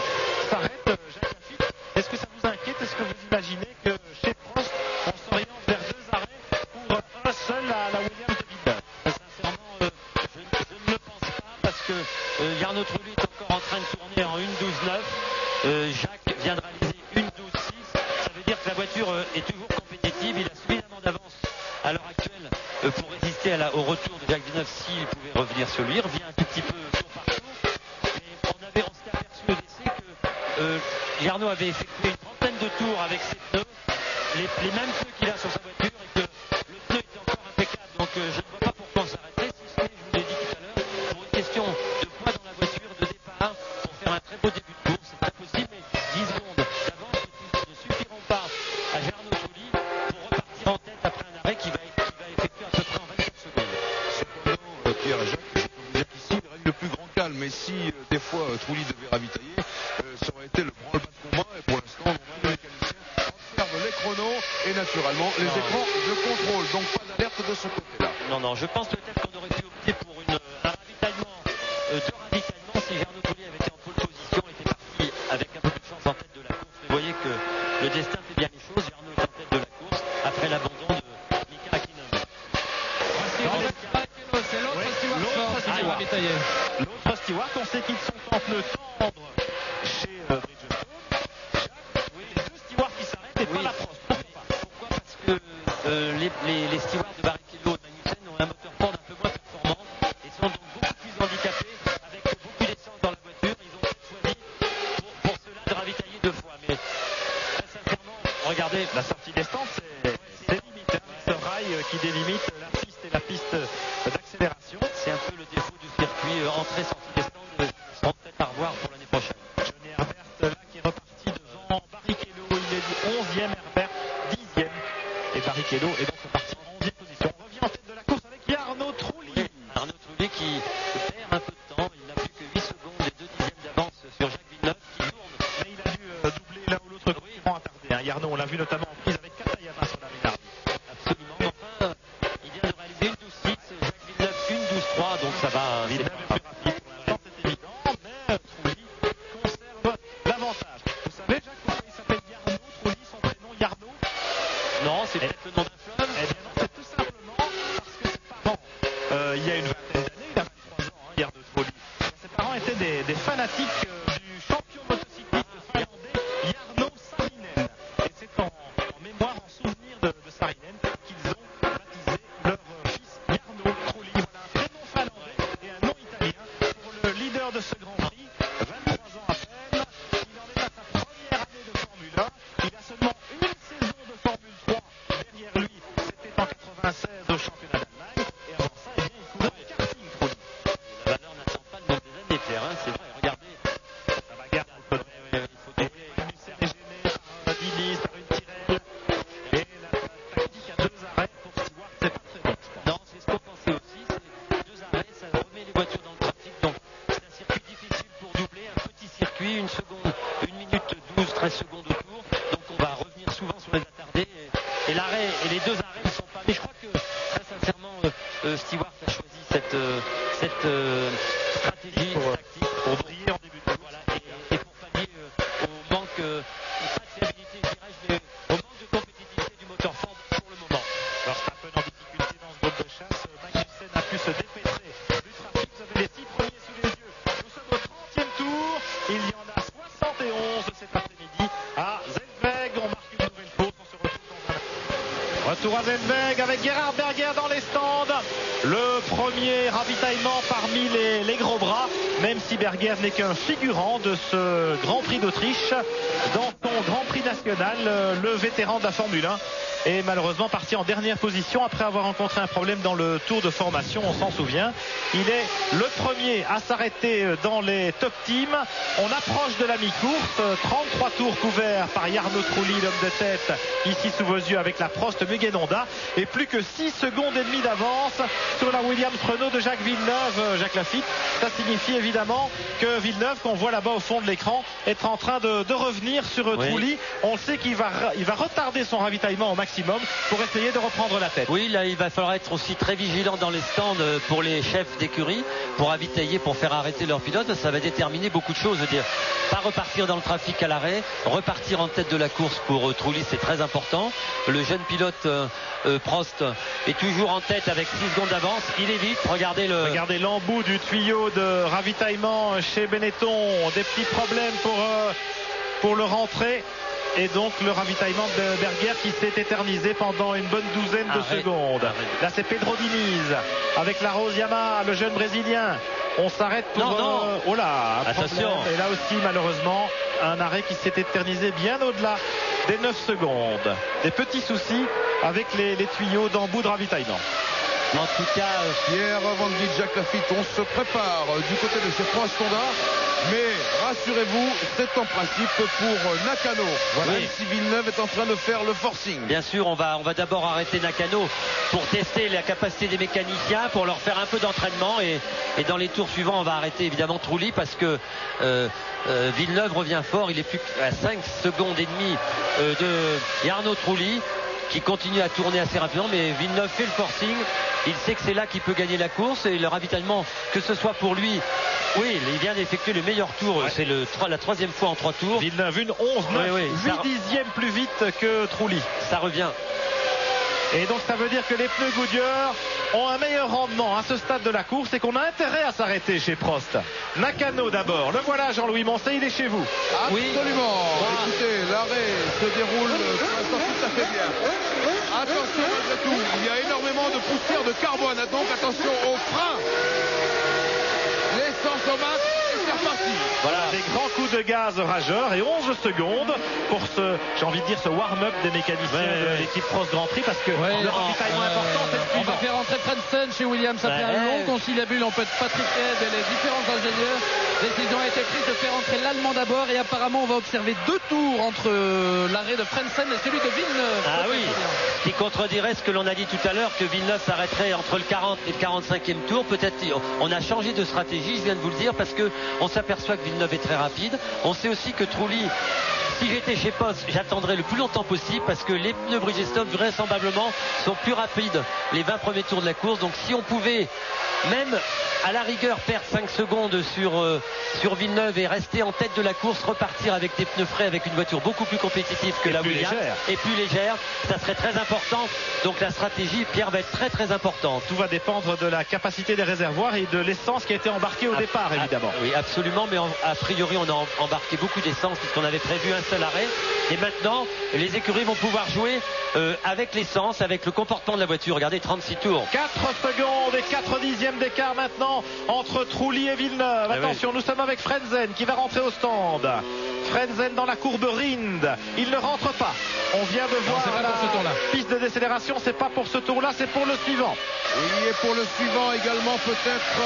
s'arrêtent. Jacques Lafitte, est-ce que ça vous inquiète? Est-ce que vous imaginez que chez Prost on s'oriente vers 2 arrêts pour un seul à la Williams de Villeneuve? Sincèrement, je ne le pense pas, parce que Jarno Trulli est encore en train de tourner en 1.12.9. Jacques vient de réaliser 1.12.6. Ça veut dire que la voiture est toujours compétitive. Il a suffisamment d'avance à l'heure actuelle pour résister au retour de Jacques Villeneuve s'il pouvait revenir sur lui. Il revient un tout petit peu tour par tour. Mais on s'était aperçu au décès que Jarno avait effectué une trentaine de tours avec ses pneus, les mêmes pneus qu'il a sur sa voiture, et que le pneu était encore impeccable. Donc je ne vois pas pourquoi on s'arrêterait, si ce n'est, je vous l'ai dit tout à l'heure, pour une question de poids dans la voiture, de départ, pour faire un très beau début de course. C'est pas possible, mais 10 secondes d'avance ne suffiront pas à Jarno Trulli pour repartir en tête après un arrêt qui va effectuer à peu près en 24 secondes. Cependant, Pierre et Jacques, je peux vous dire qu'ici, il règne le plus grand calme. Mais si des fois Trulli devait ravitailler, ça aurait été le branle-bas de combat. Et pour l'instant, tous les mécaniciens observent les chronos et naturellement les écrans de contrôle. Donc pas d'alerte de ce côté-là. Non, je pense peut-être qu'on aurait pu opter pour un ravitaillement, 2 ravitaillements si Jarno Trulli avait été en pole position, était parti avec un peu de chance en tête de la course. Mais vous voyez que le destin fait bien les choses. Jarno est en tête de la course après l'abandon de Mika Hakkinen. C'est l'autre Stewart qui va ravitailler. L'autre Stewart, on sait qu'ils sont en pneus tendres chez Bridgestone. Oui, les 2 Stewarts qui s'arrêtent et pas la Prost. Pourquoi? Parce que les stewards de Barrichello et Magnussen ont un moteur Ford un peu moins performant et sont donc beaucoup plus handicapés, avec beaucoup d'essence dans la voiture. Ils ont choisi pour cela de ravitailler 2 fois. Mais très sincèrement, regardez, La sortie des stands, c'est limite. Ce rail qui délimite la piste et la piste d'accélération. c'est un peu le défaut du circuit, entrée-sortie des stands, seront peut-être à revoir pour l'année prochaine. Johnny Herbert là qui est reparti devant Barrichello. Il est du 11e, Herbert 10e. Et Barrichello est donc reparti en 11e position. On revient en tête de la course avec Jarno Trulli. Arnaud Trulli qui perd un peu de temps, il n'a plus que 8 secondes et 2 dixièmes d'avance sur Jacques Villeneuve qui tourne. Mais il a dû doubler l'un ou l'autre concurrent attardé. Jarno, on l'a vu notamment en prise avec Katayama sur la Minardi. Absolument, mais enfin, il vient de réaliser 1.12.6, Jacques Villeneuve 1.12.3, donc ça va. Villeneuve est plus rapide pour l'instant, c'est évident, mais Trulli conserve l'avantage. Vous savez, Jacques, pourquoi il s'appelle Jarno Trulli, son prénom Jarno? Non, c'est peut-être le nom d'un fleuve. Eh bien non, c'est tout simplement parce que ses parents, il y a une vingtaine d'années, il a 23 ans, Jarno Trulli. Ses parents étaient des fanatiques du champion motocycliste finlandais Jarno Saarinen. Et c'est en mémoire, en souvenir de Saarinen qu'ils ont baptisé leur fils Jarno Trulli. Voilà un prénom finlandais et un nom italien pour le leader de ce Grand Prix. 23 ans à peine, il en est à sa première année de Formule 1. Il a seulement une saison de Formule 3 derrière lui. C'était en 96 au championnat d'Allemagne. Et avant ça, eh bien, il courait au karting, Trulli. La valeur n'attend pas le nombre des années, Pierre, hein, c'est vrai, regardez. La bagarre entre Il faut doubler. Magnussen est gêné par Diniz, par une Tyrrell. Et la tactique à 2 arrêts pour Stewart, c'est pas très bon, je pense. Non, c'est ce qu'on pensait aussi, c'est 2 arrêts, ça remet les voitures dans le trafic, donc c'est un circuit difficile pour doubler, un petit circuit, 1 minute 12, 13 secondes au tour, donc on va revenir souvent sur les attardés, et l'arrêt, et les 2 arrêts ne sont pas, mais je crois que, très sincèrement, Stewart a choisi pas de fiabilité, je dirais, au manque de compétitivité du moteur Ford pour le moment. Verstappen en difficulté dans ce groupe de chasse. Magnussen a pu se dépêtrer du trafic. Vous avez les 6 premiers sous les yeux. Nous sommes au 30e tour. Il y en a 71 cet après-midi à Zellweg. On marque une nouvelle pause. On se retrouve dans un instant. Retour à Zellweg avec Gerhard Berger dans les stands. Le premier ravitaillement parmi les gros bras, même si Berger n'est qu'un figurant de ce Grand Prix d'Autriche. Dans son Grand Prix national, le vétéran de la Formule 1 est malheureusement parti en dernière position après avoir rencontré un problème dans le tour de formation, on s'en souvient. Il est le premier à s'arrêter dans les top teams. On approche de la mi-course, 33 tours couverts par Jarno Trulli, l'homme de tête, ici sous vos yeux avec la Prost Mugen Honda, et plus que 6 secondes et demie d'avance sur la Williams Renault de Jacques Villeneuve. Jacques Lafitte, ça signifie évidemment que Villeneuve, qu'on voit là-bas au fond de l'écran, est en train de revenir sur Trulli. On sait qu'il va retarder son ravitaillement au maximum pour essayer de reprendre la tête. Oui, là il va falloir être aussi très vigilant dans les stands pour les chefs d'écurie, pour ravitailler, pour faire arrêter leurs pilotes. Ça va déterminer beaucoup de choses. Je veux dire, pas repartir dans le trafic à l'arrêt, repartir en tête de la course pour Trulli, c'est très important. Le jeune pilote Prost est toujours en tête avec 6 secondes d'avance. Il est vite. Regardez l'embout du tuyau de ravitaillement chez Benetton. Des petits problèmes pour le rentrer. Et donc le ravitaillement de Berger qui s'est éternisé pendant une bonne douzaine de secondes. Là c'est Pedro Diniz avec la Rose Yamaha, le jeune brésilien. On s'arrête pour... Oh là, attention. Et là aussi malheureusement un arrêt qui s'est éternisé bien au-delà des 9 secondes. Des petits soucis avec les tuyaux d'embout de ravitaillement. En tout cas, Pierre Van Vliet, Jacques Lafitte, on se prépare du côté de chez Prost Honda. Mais rassurez-vous, c'est en principe pour Nakano. Voilà, même si Villeneuve est en train de faire le forcing. Bien sûr, on va d'abord arrêter Nakano pour tester la capacité des mécaniciens, pour leur faire un peu d'entraînement. Et dans les tours suivants, on va arrêter évidemment Trulli parce que Villeneuve revient fort. Il est plus qu'à 5 secondes et demie de Jarno Trulli, qui continue à tourner assez rapidement, mais Villeneuve fait le forcing. Il sait que c'est là qu'il peut gagner la course, et le ravitaillement, que ce soit pour lui, oui, il vient d'effectuer le meilleur tour. C'est la 3e fois en 3 tours. Villeneuve, une 11-9, 8 dixièmes plus vite que Trulli. Ça revient. Et donc ça veut dire que les pneus Goodyear ont un meilleur rendement à ce stade de la course et qu'on a intérêt à s'arrêter chez Prost. Nakano d'abord. Le voilà, Jean-Louis Moncey, il est chez vous. Absolument. Écoutez, l'arrêt se déroule pour l'instant tout à fait bien. Attention malgré tout, il y a énormément de poussière de carbone. Donc attention au frein. L'essence au max et c'est reparti. Voilà, des grands coups de gaz rageurs et 11 secondes pour j'ai envie de dire, ce warm-up des mécaniciens de l'équipe Prost Grand Prix, parce que le ravitaillement important, c'est le suivant. On va faire rentrer Frentzen chez Williams après un long conciliabule entre Patrick Head et les différents ingénieurs. Décision a été prise de faire entrer l'Allemand d'abord, et apparemment on va observer 2 tours entre l'arrêt de Frentzen et celui de Villeneuve. Ah oui, ce qui contredirait ce que l'on a dit tout à l'heure, que Villeneuve s'arrêterait entre le 40 et le 45e tour. Peut-être on a changé de stratégie, je viens de vous le dire, parce que on s'aperçoit que Villeneuve est très rapide. On sait aussi que Trulli, si j'étais chez Post, j'attendrais le plus longtemps possible, parce que les pneus Bridgestone vraisemblablement sont plus rapides les 20 premiers tours de la course. Donc si on pouvait même à la rigueur perdre 5 secondes sur Villeneuve et rester en tête de la course, repartir avec des pneus frais, avec une voiture beaucoup plus compétitive que la Williams et plus légère, ça serait très important. Donc la stratégie, Pierre, va être très très importante. Tout va dépendre de la capacité des réservoirs et de l'essence qui a été embarquée au départ, évidemment. Oui, absolument, mais a priori on a embarqué beaucoup d'essence puisqu'on avait prévu un seul arrêt. Et maintenant, les écuries vont pouvoir jouer avec l'essence, avec le comportement de la voiture. Regardez, 36 tours. 4 secondes et 4 dixièmes d'écart maintenant entre Trulli et Villeneuve. Attention, nous sommes avec Frentzen qui va rentrer au stand. Frentzen dans la courbe Rind. Il ne rentre pas. On vient de voir la piste de décélération. C'est pas pour ce tour-là, c'est pour le suivant. Et pour le suivant également peut-être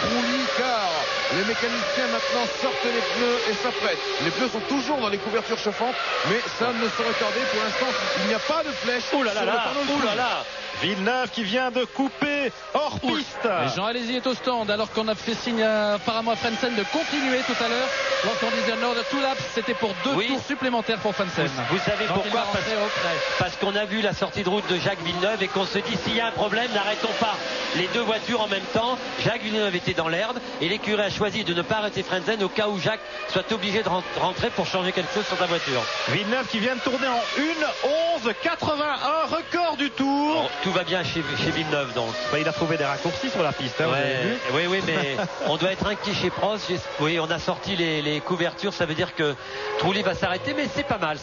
Trulli, car les mécaniciens maintenant sortent les pneus et s'apprêtent. Les pneus sont toujours dans les couvertures chauffantes, mais ça ne saurait tarder. Pour l'instant, il n'y a pas de flèche. Ouh là là. Villeneuve qui vient de couper hors piste. Jean Alesi est au stand alors qu'on a fait signe apparemment à Frentzen de continuer tout à l'heure. Lorsqu'on disait another 2 laps, c'était pour 2 tours supplémentaires pour Frentzen. Vous savez pourquoi? Parce qu'on a vu la sortie de route de Jacques Villeneuve et qu'on se dit, s'il y a un problème, n'arrêtons pas les 2 voitures en même temps. Jacques Villeneuve était dans l'herbe et l'écurie a choisi de ne pas arrêter Frentzen au cas où Jacques soit obligé de rentrer pour changer quelque chose sur sa voiture. Villeneuve qui vient de tourner en 1:11:81, record du tour. Alors, tout va bien chez Villeneuve donc. Bah, il a trouvé des raccourcis sur la piste. Hein, oui, mais on doit être inquiet chez Prost. Oui, on a sorti les couvertures, ça veut dire que Trulli va s'arrêter, mais c'est pas mal,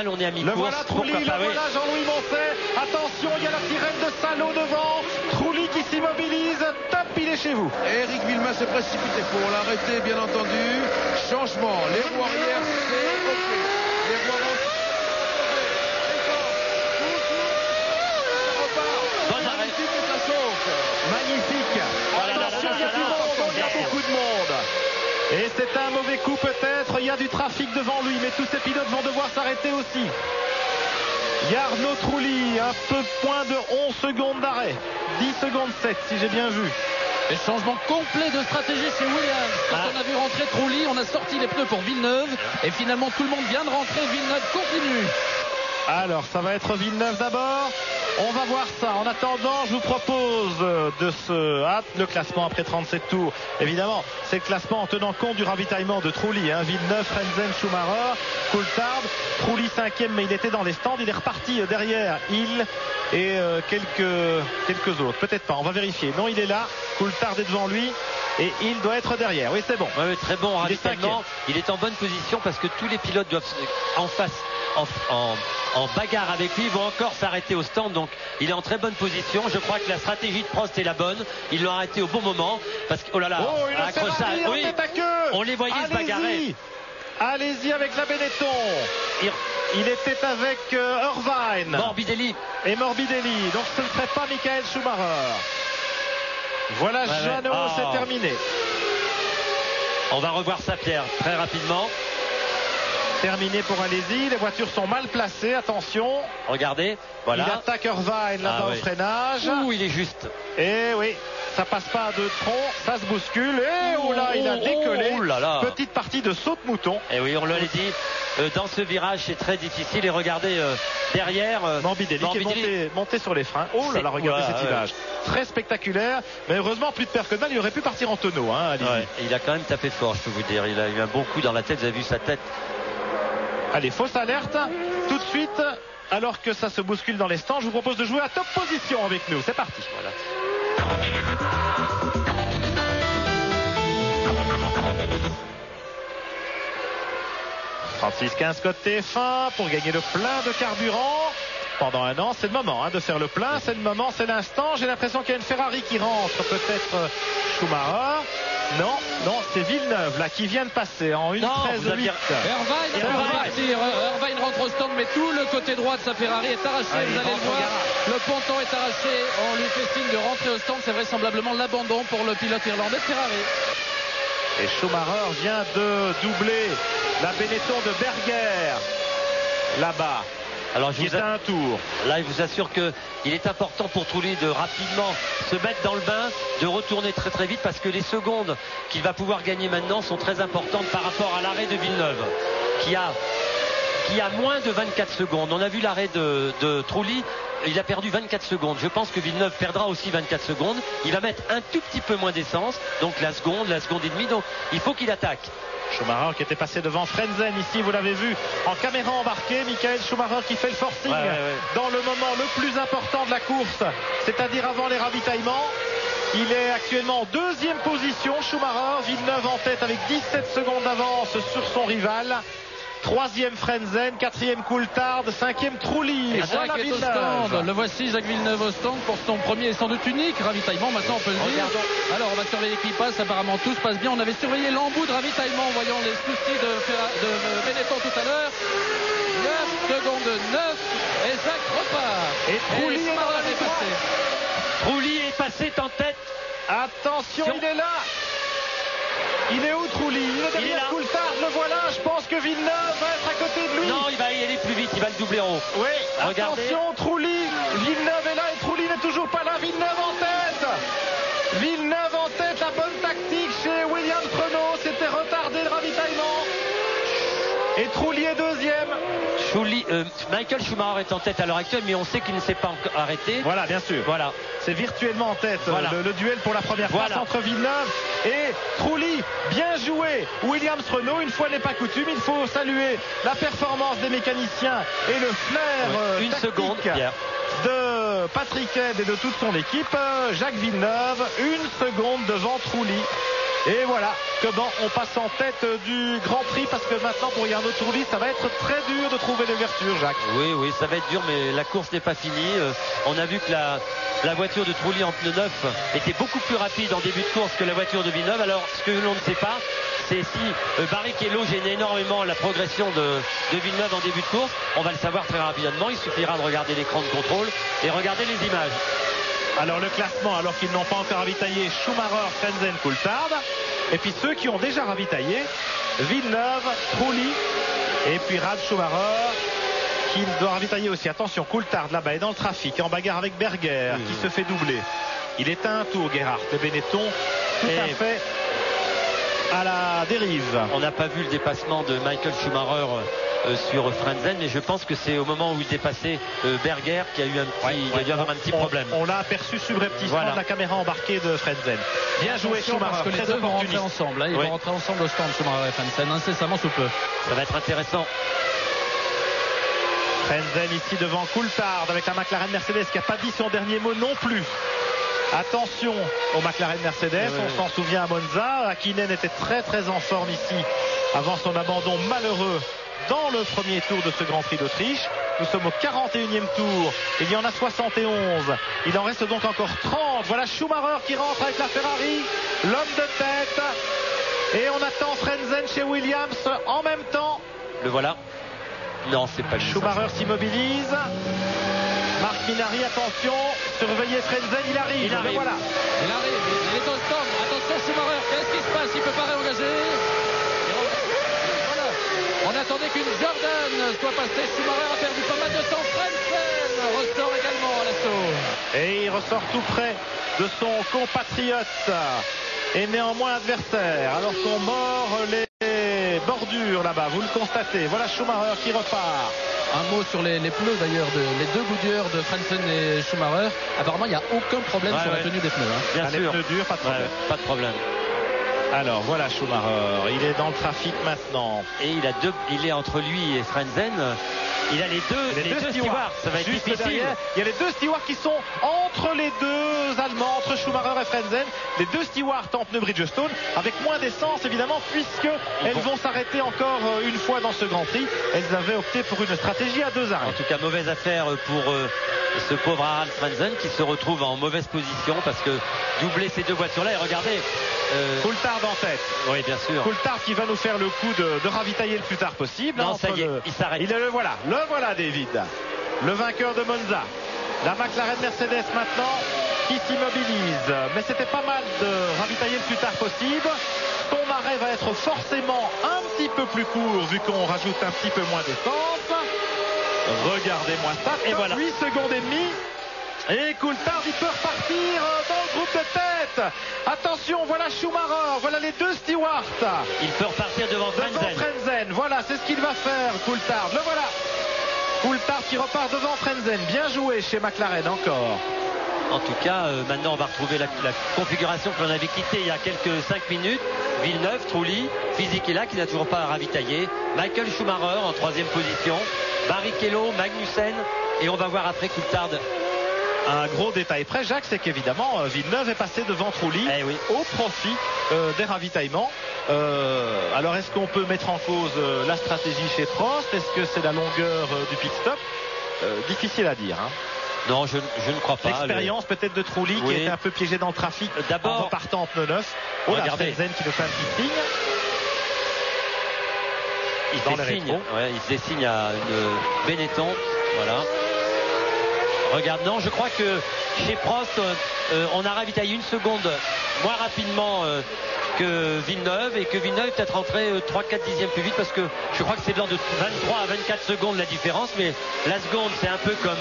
on est à mi-course. Le voilà Trulli, voilà Jean-Louis Moncet. Attention, il y a la sirène de Salot devant. Trulli qui s'immobilise, top, il est chez vous. Eric Villemain s'est précipité pour l'arrêter, bien entendu. Changement, les roues arrière, c'est OK. Les roues avant. Magnifique et ça saute. Magnifique. Attention, il y a du monde, il y a beaucoup de monde. Et c'est un mauvais coup peut-être, il y a du trafic devant lui, mais tous ces pilotes vont devoir s'arrêter aussi. Il y a Arnaud Trulli, un peu moins de 11 secondes d'arrêt. 10 secondes 7 si j'ai bien vu. Et changement complet de stratégie chez Williams. Quand on a vu rentrer Trulli, on a sorti les pneus pour Villeneuve. Et finalement, tout le monde vient de rentrer. Villeneuve continue. Alors, ça va être Villeneuve d'abord. On va voir ça. En attendant, je vous propose de le classement après 37 tours. Évidemment, c'est le classement en tenant compte du ravitaillement de Trulli. Villeneuve, Frentzen, Schumacher, Coulthard. Trulli 5e, mais il était dans les stands. Il est reparti derrière Hill et quelques autres. Peut-être pas, on va vérifier. Non, il est là. Coulthard est devant lui. Et il doit être derrière. Oui, c'est bon. Oui, très bon ravitaillement. Il est en bonne position parce que tous les pilotes doivent en face. En bagarre avec lui, ils vont encore s'arrêter au stand, donc il est en très bonne position. Je crois que la stratégie de Prost est la bonne. Ils l'ont arrêté au bon moment parce que, oh là là, accrochage, oui, on les voyait se bagarrer. Allez-y avec la Benetton. Il était avec Irvine. Morbidelli. Et Morbidelli, donc ce ne serait pas Michael Schumacher. Voilà, Jeannot, c'est terminé. On va revoir ça, Pierre, très rapidement. Terminé pour Alési, les voitures sont mal placées, attention. Regardez, voilà. Il attaque Irvine là-bas au freinage. Ouh, il est juste. Et oui, ça passe pas à deux troncs, ça se bouscule. Et oh là, il a décollé. Petite partie de saut de mouton. Et oui, on l'avait dit, dans ce virage, c'est très difficile. Et regardez derrière. Morbidelli qui est monté sur les freins. Oh là là, regardez cet image. Très spectaculaire. Mais heureusement, plus de perte que de mal, il aurait pu partir en tonneau. Il a quand même tapé fort, je peux vous dire. Il a eu un bon coup dans la tête, vous avez vu sa tête. Allez, fausse alerte, tout de suite, alors que ça se bouscule dans les stands, je vous propose de jouer à top position avec nous. C'est parti. Voilà. 36-15 code TF1 pour gagner le plein de carburant. Pendant un an, c'est le moment de faire le plein, c'est le moment, c'est l'instant. J'ai l'impression qu'il y a une Ferrari qui rentre, peut-être Schumacher. Non, c'est Villeneuve là qui vient de passer en 1:13.8. Irvine rentre au stand, mais tout le côté droit de sa Ferrari est arraché. Vous allez le voir, le ponton est arraché. On lui fait signe de rentrer au stand. C'est vraisemblablement l'abandon pour le pilote irlandais de Ferrari. Et Schumacher vient de doubler la Benetton de Berger là-bas. Alors un tour. Là, je vous assure qu'il est important pour Trulli de rapidement se mettre dans le bain, de retourner très très vite parce que les secondes qu'il va pouvoir gagner maintenant sont très importantes par rapport à l'arrêt de Villeneuve qui a moins de 24 secondes. On a vu l'arrêt de Trulli, il a perdu 24 secondes. Je pense que Villeneuve perdra aussi 24 secondes. Il va mettre un tout petit peu moins d'essence, donc la seconde et demie. Donc il faut qu'il attaque. Schumacher qui était passé devant Frentzen ici, vous l'avez vu en caméra embarquée. Michael Schumacher qui fait le forcing dans le moment le plus important de la course, c'est-à-dire avant les ravitaillements. Il est actuellement en deuxième position, Schumacher. Villeneuve en tête avec 17 secondes d'avance sur son rival. Troisième Frentzen, quatrième Coulthard, cinquième Trulli. Et voilà Villeneuve. Le voici, Jacques Villeneuve au stand pour son premier et sans doute unique ravitaillement. Maintenant on peut le dire. Alors on va surveiller qui passe. Apparemment tout se passe bien. On avait surveillé l'embout de ravitaillement en voyant les soucis de Benetton tout à l'heure. 9 secondes 9 et Jacques repart. Et Trulli est passé. Trulli est passé en tête. Attention, il est là. Il est où Trulli? Il est derrière Coulthard, le voilà. Je pense que Villeneuve va être à côté de lui. Non, il va y aller plus vite, il va le doubler en haut. Oui, regardez. Attention, Trulli. Villeneuve est là et Trulli n'est toujours pas là. Villeneuve en tête. Villeneuve en tête, la bonne tactique chez Williams Renault. C'était retardé le ravitaillement. Et Trulli est deuxième. Michael Schumacher est en tête à l'heure actuelle, mais on sait qu'il ne s'est pas encore arrêté. Voilà, bien sûr. Voilà. C'est virtuellement en tête, voilà. le duel pour la première place entre Villeneuve et Trulli. Bien joué. Williams-Renault, une fois n'est pas coutume, il faut saluer la performance des mécaniciens et le flair une seconde, Pierre, de Patrick Head et de toute son équipe. Jacques Villeneuve, une seconde devant Trulli. Et voilà comment on passe en tête du Grand Prix, parce que maintenant pour Jarno Trulli ça va être très dur de trouver l'ouverture, Jacques. Oui, ça va être dur, mais la course n'est pas finie. On a vu que la voiture de Trulli en pneu neuf était beaucoup plus rapide en début de course que la voiture de Villeneuve. Alors ce que l'on ne sait pas, c'est si Barrichello gêne énormément la progression de Villeneuve en début de course. On va le savoir très rapidement, il suffira de regarder l'écran de contrôle et regarder les images. Alors le classement, alors qu'ils n'ont pas encore ravitaillé, Schumacher, Frentzen, Coulthard. Et puis ceux qui ont déjà ravitaillé, Villeneuve, Trulli et puis Ralf Schumacher qui doit ravitailler aussi. Attention, Coulthard là-bas est dans le trafic, en bagarre avec Berger qui se fait doubler. Il est à un tour, Gerhardt. Le Benetton tout à fait à la dérive. On n'a pas vu le dépassement de Michael Schumacher sur Frentzen, mais je pense que c'est au moment où il dépassait Berger qu'il y a eu il a dû avoir un petit problème. On l'a aperçu subrepticement de la caméra embarquée de Frentzen. Bien joué Schumacher, parce que les deux vont rentrer ensemble. Ils vont rentrer ensemble au stand, Schumacher et Frentzen, incessamment sous peu. Ça va être intéressant. Frentzen ici devant Coulthard avec la McLaren Mercedes qui n'a pas dit son dernier mot non plus. Attention au McLaren Mercedes, on s'en souvient à Monza. Hakkinen était très en forme ici avant son abandon malheureux dans le premier tour de ce Grand Prix d'Autriche. Nous sommes au 41e tour. Il y en a 71. Il en reste donc encore 30. Voilà Schumacher qui rentre avec la Ferrari. L'homme de tête. Et on attend Frentzen chez Williams en même temps. Le voilà. Non, c'est pas lui. Schumacher s'immobilise. Marc Minardi, attention. Surveillez Frentzen, il arrive. Le voilà. Il arrive. Il est au stand. Attention Schumacher. Qu'est-ce qui se passe? Il peut pas réengager. On attendait qu'une Jordan soit passée. Schumacher a perdu pas mal de temps. Frentzen ressort également à l'assaut. Et il ressort tout près de son compatriote et néanmoins adversaire. Alors qu'on mord les bordures là-bas, vous le constatez. Voilà Schumacher qui repart. Un mot sur les pneus d'ailleurs, les deux Goodyear de Frentzen et Schumacher. Apparemment, il n'y a aucun problème sur la tenue des pneus. Bien sûr. Les pneus durs, pas de problème. Pas de problème. Alors voilà Schumacher, il est dans le trafic maintenant. Et il est entre lui et Frentzen. Il a les deux stewards. Ça va être difficile. Derrière, il y a les deux stewards qui sont entre les deux Allemands, entre Schumacher et Frentzen. Les deux stewards en pneu Bridgestone, avec moins d'essence évidemment, puisque elles vont s'arrêter encore une fois dans ce Grand Prix. Elles avaient opté pour une stratégie à deux arrêts. En tout cas, mauvaise affaire pour ce pauvre Harald Frentzen qui se retrouve en mauvaise position parce que doubler ces deux voitures-là, et regardez. Coulthard en tête. Oui, bien sûr. Coulthard qui va nous faire le coup de ravitailler le plus tard possible. Non, ça y est, il s'arrête. Le voilà David. Le vainqueur de Monza. La McLaren Mercedes maintenant qui s'immobilise. Mais c'était pas mal de ravitailler le plus tard possible. Son arrêt va être forcément un petit peu plus court vu qu'on rajoute un petit peu moins d'essence. Regardez-moi ça. Et voilà. 8 secondes et demie. Et Coulthard, il peut repartir dans le groupe de tête. Attention, voilà Schumacher, voilà les deux stewards. Il peut repartir devant Frentzen. Voilà, c'est ce qu'il va faire, Coulthard. Le voilà. Coulthard qui repart devant Frentzen. Bien joué chez McLaren encore. En tout cas, maintenant on va retrouver la configuration que l'on avait quittée il y a quelques 5 minutes. Villeneuve, Trulli, Fisichella qui n'a toujours pas ravitaillé. Michael Schumacher en 3e position. Barrichello, Magnussen. Et on va voir après Coulthard. Un gros détail près, Jacques, c'est qu'évidemment Villeneuve est passé devant Trulli au profit des ravitaillements. Alors est-ce qu'on peut mettre en cause la stratégie chez Prost? Est-ce que c'est la longueur du pit stop? Difficile à dire. Non, je ne crois pas. L'expérience peut-être de Trulli qui était un peu piégé dans le trafic en repartant en pneu neuf. Regardez. Frentzen qui nous fait un petit signe. Il fait signe à une Benetton. Voilà. Regarde, non, je crois que chez Prost, on a ravitaillé 1 seconde moins rapidement que Villeneuve, et que Villeneuve est peut-être rentré 3-4 dixièmes plus vite, parce que je crois que c'est de l'ordre de 23 à 24 secondes la différence, mais la seconde c'est un peu comme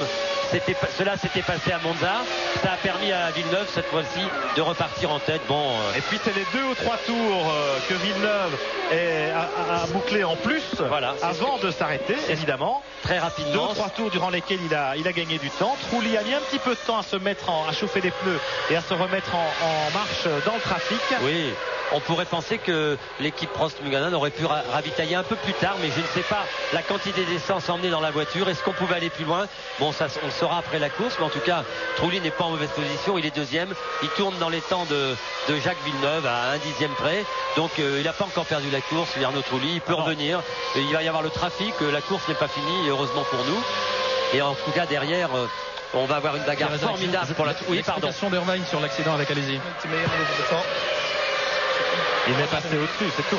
cela s'était passé à Monza. Ça a permis à Villeneuve cette fois-ci de repartir en tête. Bon, et puis c'est les 2 ou 3 tours que Villeneuve a bouclé en plus, voilà, avant de s'arrêter, évidemment. Très rapidement. 2 ou 3 tours durant lesquels il a gagné du temps. Trulli a mis un petit peu de temps à chauffer les pneus et à se remettre en marche dans le trafic. Oui. On pourrait penser que l'équipe Prost-Muganan aurait pu ravitailler un peu plus tard, mais je ne sais pas la quantité d'essence emmenée dans la voiture. Est-ce qu'on pouvait aller plus loin? Bon, ça on le saura après la course, mais en tout cas Trulli n'est pas en mauvaise position, il est deuxième, il tourne dans les temps de Jacques Villeneuve à 1 dixième près, donc il n'a pas encore perdu la course. Arnaud Trulli, il peut revenir, il va y avoir le trafic, la course n'est pas finie, et heureusement pour nous, et en tout cas derrière on va avoir une bagarre formidable pour la... Oui, pardon. d'Irvine sur l'accident avec Alési. Il est passé au-dessus, c'est tout.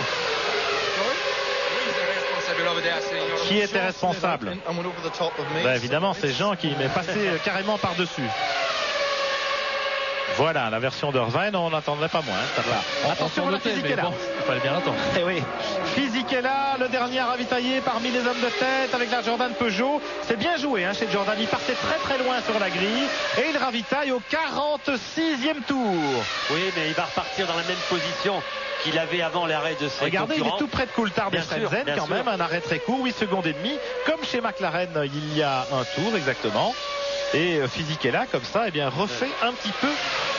Qui était responsable? Évidemment, c'est Jean qui m'est passé carrément par-dessus. Voilà, la version d'Irvine, on n'attendrait pas moins. Attention, la Fisichella. Bon, il fallait bien attendre. Eh oui. Fisichella, le dernier ravitaillé parmi les hommes de tête avec la Jordan Peugeot. C'est bien joué chez Jordan. Il partait très très loin sur la grille et il ravitaille au 46e tour. Oui, mais il va repartir dans la même position qu'il avait avant l'arrêt de ses Regardez, concurrents. il est tout près de Coulthard et Frentzen quand même. Un arrêt très court, 8 secondes et demie. Comme chez McLaren il y a un tour exactement. Et Fisichella, comme ça, refait un petit peu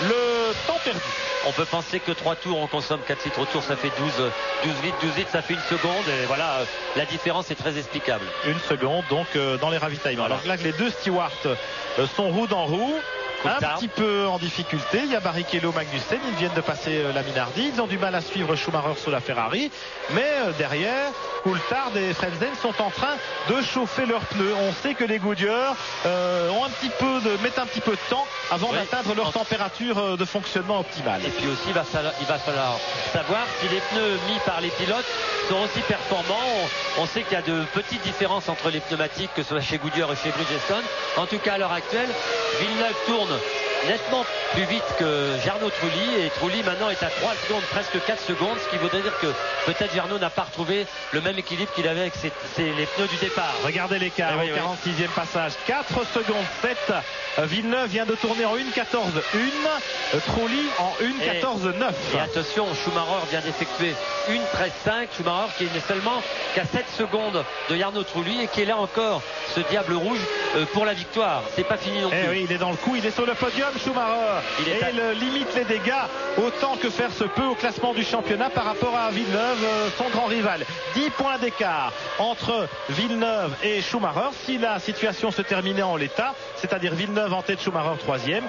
le temps perdu. On peut penser que 3 tours, on consomme 4 litres au tour, ça fait 12 litres, ça fait 1 seconde. Et voilà, la différence est très explicable. 1 seconde, donc, dans les ravitaillements. Voilà. Alors là, les 2 stewards sont roue dans roue. Un petit peu en difficulté. Il y a Barrichello, Magnussen. Ils viennent de passer la Minardi. Ils ont du mal à suivre Schumacher sur la Ferrari. Mais derrière, Coulthard et Frentzen sont en train de chauffer leurs pneus. On sait que les Goodyear mettent un petit peu de temps avant d'atteindre leur température de fonctionnement optimale. Et puis aussi, il va falloir savoir si les pneus mis par les pilotes sont aussi performants. On sait qu'il y a de petites différences entre les pneumatiques, que ce soit chez Goodyear et chez Bridgestone. En tout cas, à l'heure actuelle, Villeneuve tourne nettement plus vite que Jarno Trulli, et Trulli maintenant est à 3 secondes, presque 4 secondes, ce qui voudrait dire que peut-être Jarno n'a pas retrouvé le même équilibre qu'il avait avec les pneus du départ. Regardez l'écart au 46e passage, 4 secondes 7. Villeneuve vient de tourner en 1.14.1, Trulli en 1.14.9. Et attention, Schumacher vient d'effectuer 1.13.5, Schumacher qui n'est seulement qu'à 7 secondes de Jarno Trulli, et qui est là encore, ce diable rouge, pour la victoire. C'est pas fini non plus. Oui, il est dans le coup, il est sur le podium, Schumacher, il limite les dégâts autant que faire se peut au classement du championnat par rapport à Villeneuve, son grand rival. 10 points d'écart entre Villeneuve et Schumacher. Si la situation se terminait en l'état, c'est-à-dire Villeneuve en tête, Schumacher 3e,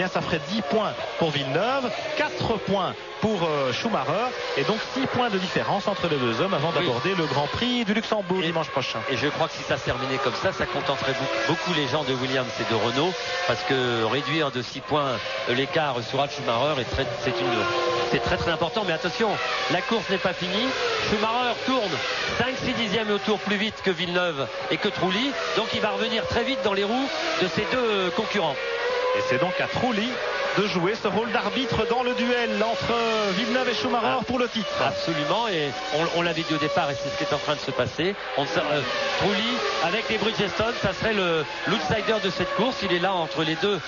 ça ferait 10 points pour Villeneuve, 4 points pour Schumacher, et donc 6 points de différence entre les deux hommes avant d'aborder le Grand Prix du Luxembourg dimanche prochain. Et je crois que si ça se terminait comme ça contenterait beaucoup les gens de Williams et de Renault, parce que réduire de 6 points l'écart sur Ralf Schumacher c'est très très important. Mais attention, la course n'est pas finie. Schumacher tourne 5-6 dixièmes au tour plus vite que Villeneuve et que Trulli, donc il va revenir très vite dans les roues de ses 2 concurrents. Et c'est donc à Trulli de jouer ce rôle d'arbitre dans le duel entre Villeneuve et Schumacher pour le titre. Absolument, et on l'avait dit au départ, et c'est ce qui est en train de se passer. Trulli avec les Bridgestone, ça serait l'outsider de cette course. Il est là entre les deux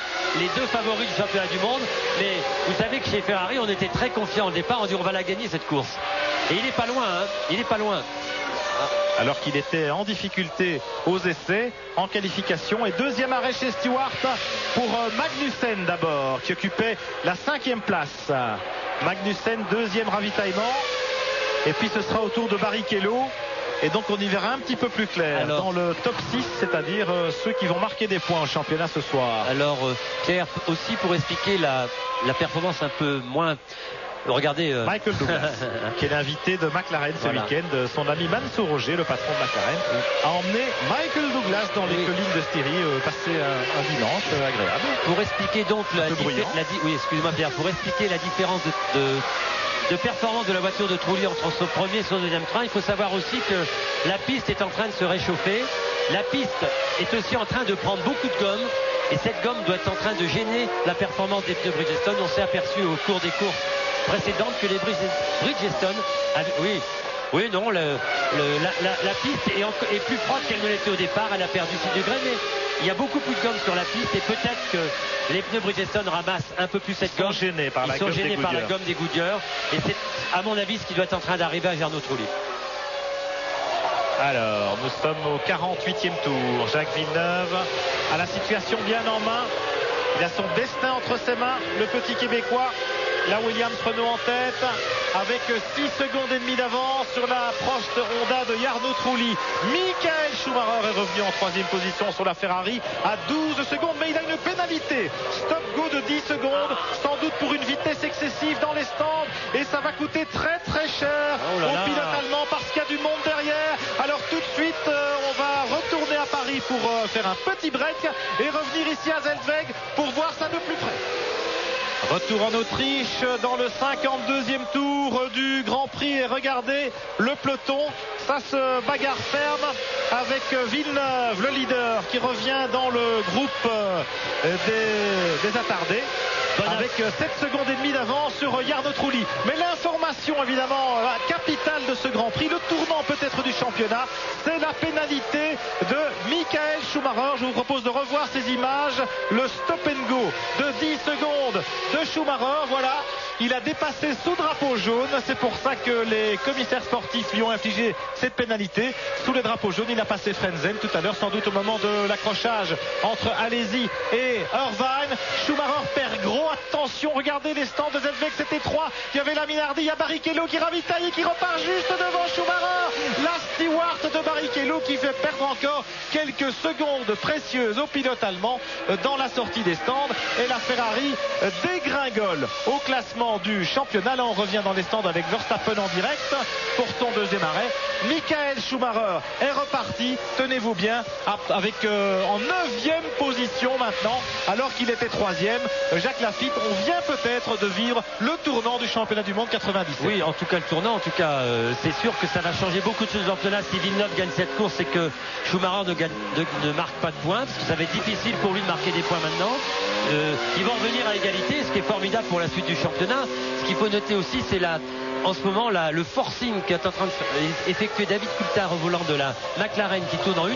favoris du championnat du monde. Mais vous savez que chez Ferrari, on était très confiant au départ, on dit on va la gagner cette course. Et il n'est pas loin, il n'est pas loin. Alors qu'il était en difficulté aux essais, en qualification, et 2e arrêt chez Stewart pour Magnussen d'abord, qui occupait la 5e place. Magnussen, 2e ravitaillement, et puis ce sera au tour de Barrichello, et donc on y verra un petit peu plus clair dans le top 6, c'est-à-dire ceux qui vont marquer des points au championnat ce soir. Alors Pierre, aussi pour expliquer la performance un peu moins... Regardez Michael Douglas, qui est l'invité de McLaren ce week-end. Son ami Mansour Roger, le patron de McLaren, a emmené Michael Douglas dans les collines de Styrie, passer un dimanche agréable. Pour expliquer donc excusez-moi Pierre, pour expliquer la différence de performance de la voiture de Trulli entre son premier et son deuxième train, il faut savoir aussi que la piste est en train de se réchauffer. La piste est aussi en train de prendre beaucoup de gomme. Et cette gomme doit être en train de gêner la performance des pneus Bridgestone. On s'est aperçu au cours des courses précédentes que les Bridgestone avaient, oui, non, la piste est plus froide qu'elle ne l'était au départ. Elle a perdu 6 degrés, mais il y a beaucoup plus de gomme sur la piste et peut-être que les pneus Bridgestone ramassent un peu plus cette gomme. Ils sont gênés par la gomme des Goodyear. Et c'est, à mon avis, ce qui doit être en train d'arriver à Jarno Trulli. Alors, nous sommes au 48e tour. Jacques Villeneuve a la situation bien en main. Il a son destin entre ses mains, le petit Québécois. La Williams Renault en tête avec 6 secondes et demie d'avance sur la proche Honda de Jarno Trulli. Michael Schumacher est revenu en 3e position sur la Ferrari à 12 secondes, mais il a une pénalité. Stop go de 10 secondes, sans doute pour une vitesse excessive dans les stands, et ça va coûter très très cher au pilote allemand parce qu'il y a du monde derrière. Alors tout de suite, on va retourner à Paris pour faire un petit break et revenir ici à Zellweg pour voir ça de plus près. Retour en Autriche dans le 52e tour du Grand Prix et regardez le peloton, ça se bagarre ferme avec Villeneuve, le leader, qui revient dans le groupe des attardés avec 7 secondes et demie d'avance sur Jarno Trulli. Mais l'information évidemment capitale de ce Grand Prix, le tournant peut-être du championnat, c'est la pénalité de Michael Schumacher. Je vous propose de revoir ces images, le stop and go de 10 secondes de Schumacher, voilà. Il a dépassé sous drapeau jaune, c'est pour ça que les commissaires sportifs lui ont infligé cette pénalité. Sous le drapeau jaune, il a passé Frentzen tout à l'heure, sans doute au moment de l'accrochage entre Alesi et Irvine. Schumacher perd gros, attention, regardez les stands de Zellweg, c'était 3. Il y avait la Minardi, il y a Barrichello qui ravitaille et qui repart juste devant Schumacher. La Stewart de Barrichello qui fait perdre encore quelques secondes précieuses au pilote allemand dans la sortie des stands. Et la Ferrari dégringole au classement du championnat. Là on revient dans les stands avec Verstappen en direct pour son deuxième arrêt. Michael Schumacher est reparti, tenez-vous bien, avec en 9e position maintenant, alors qu'il était 3e. Jacques Laffite, on vient peut-être de vivre le tournant du championnat du monde 97. Oui, en tout cas le tournant, c'est sûr que ça va changer beaucoup de choses dans le championnat. Si Villeneuve gagne cette course, c'est que Schumacher ne marque pas de points, parce que ça va être difficile pour lui de marquer des points maintenant. Ils vont revenir à égalité, ce qui est formidable pour la suite du championnat. Ce qu'il faut noter aussi, c'est en ce moment le forcing qu'est en train d'effectuer David Coulthard au volant de la McLaren, qui tourne en 1,12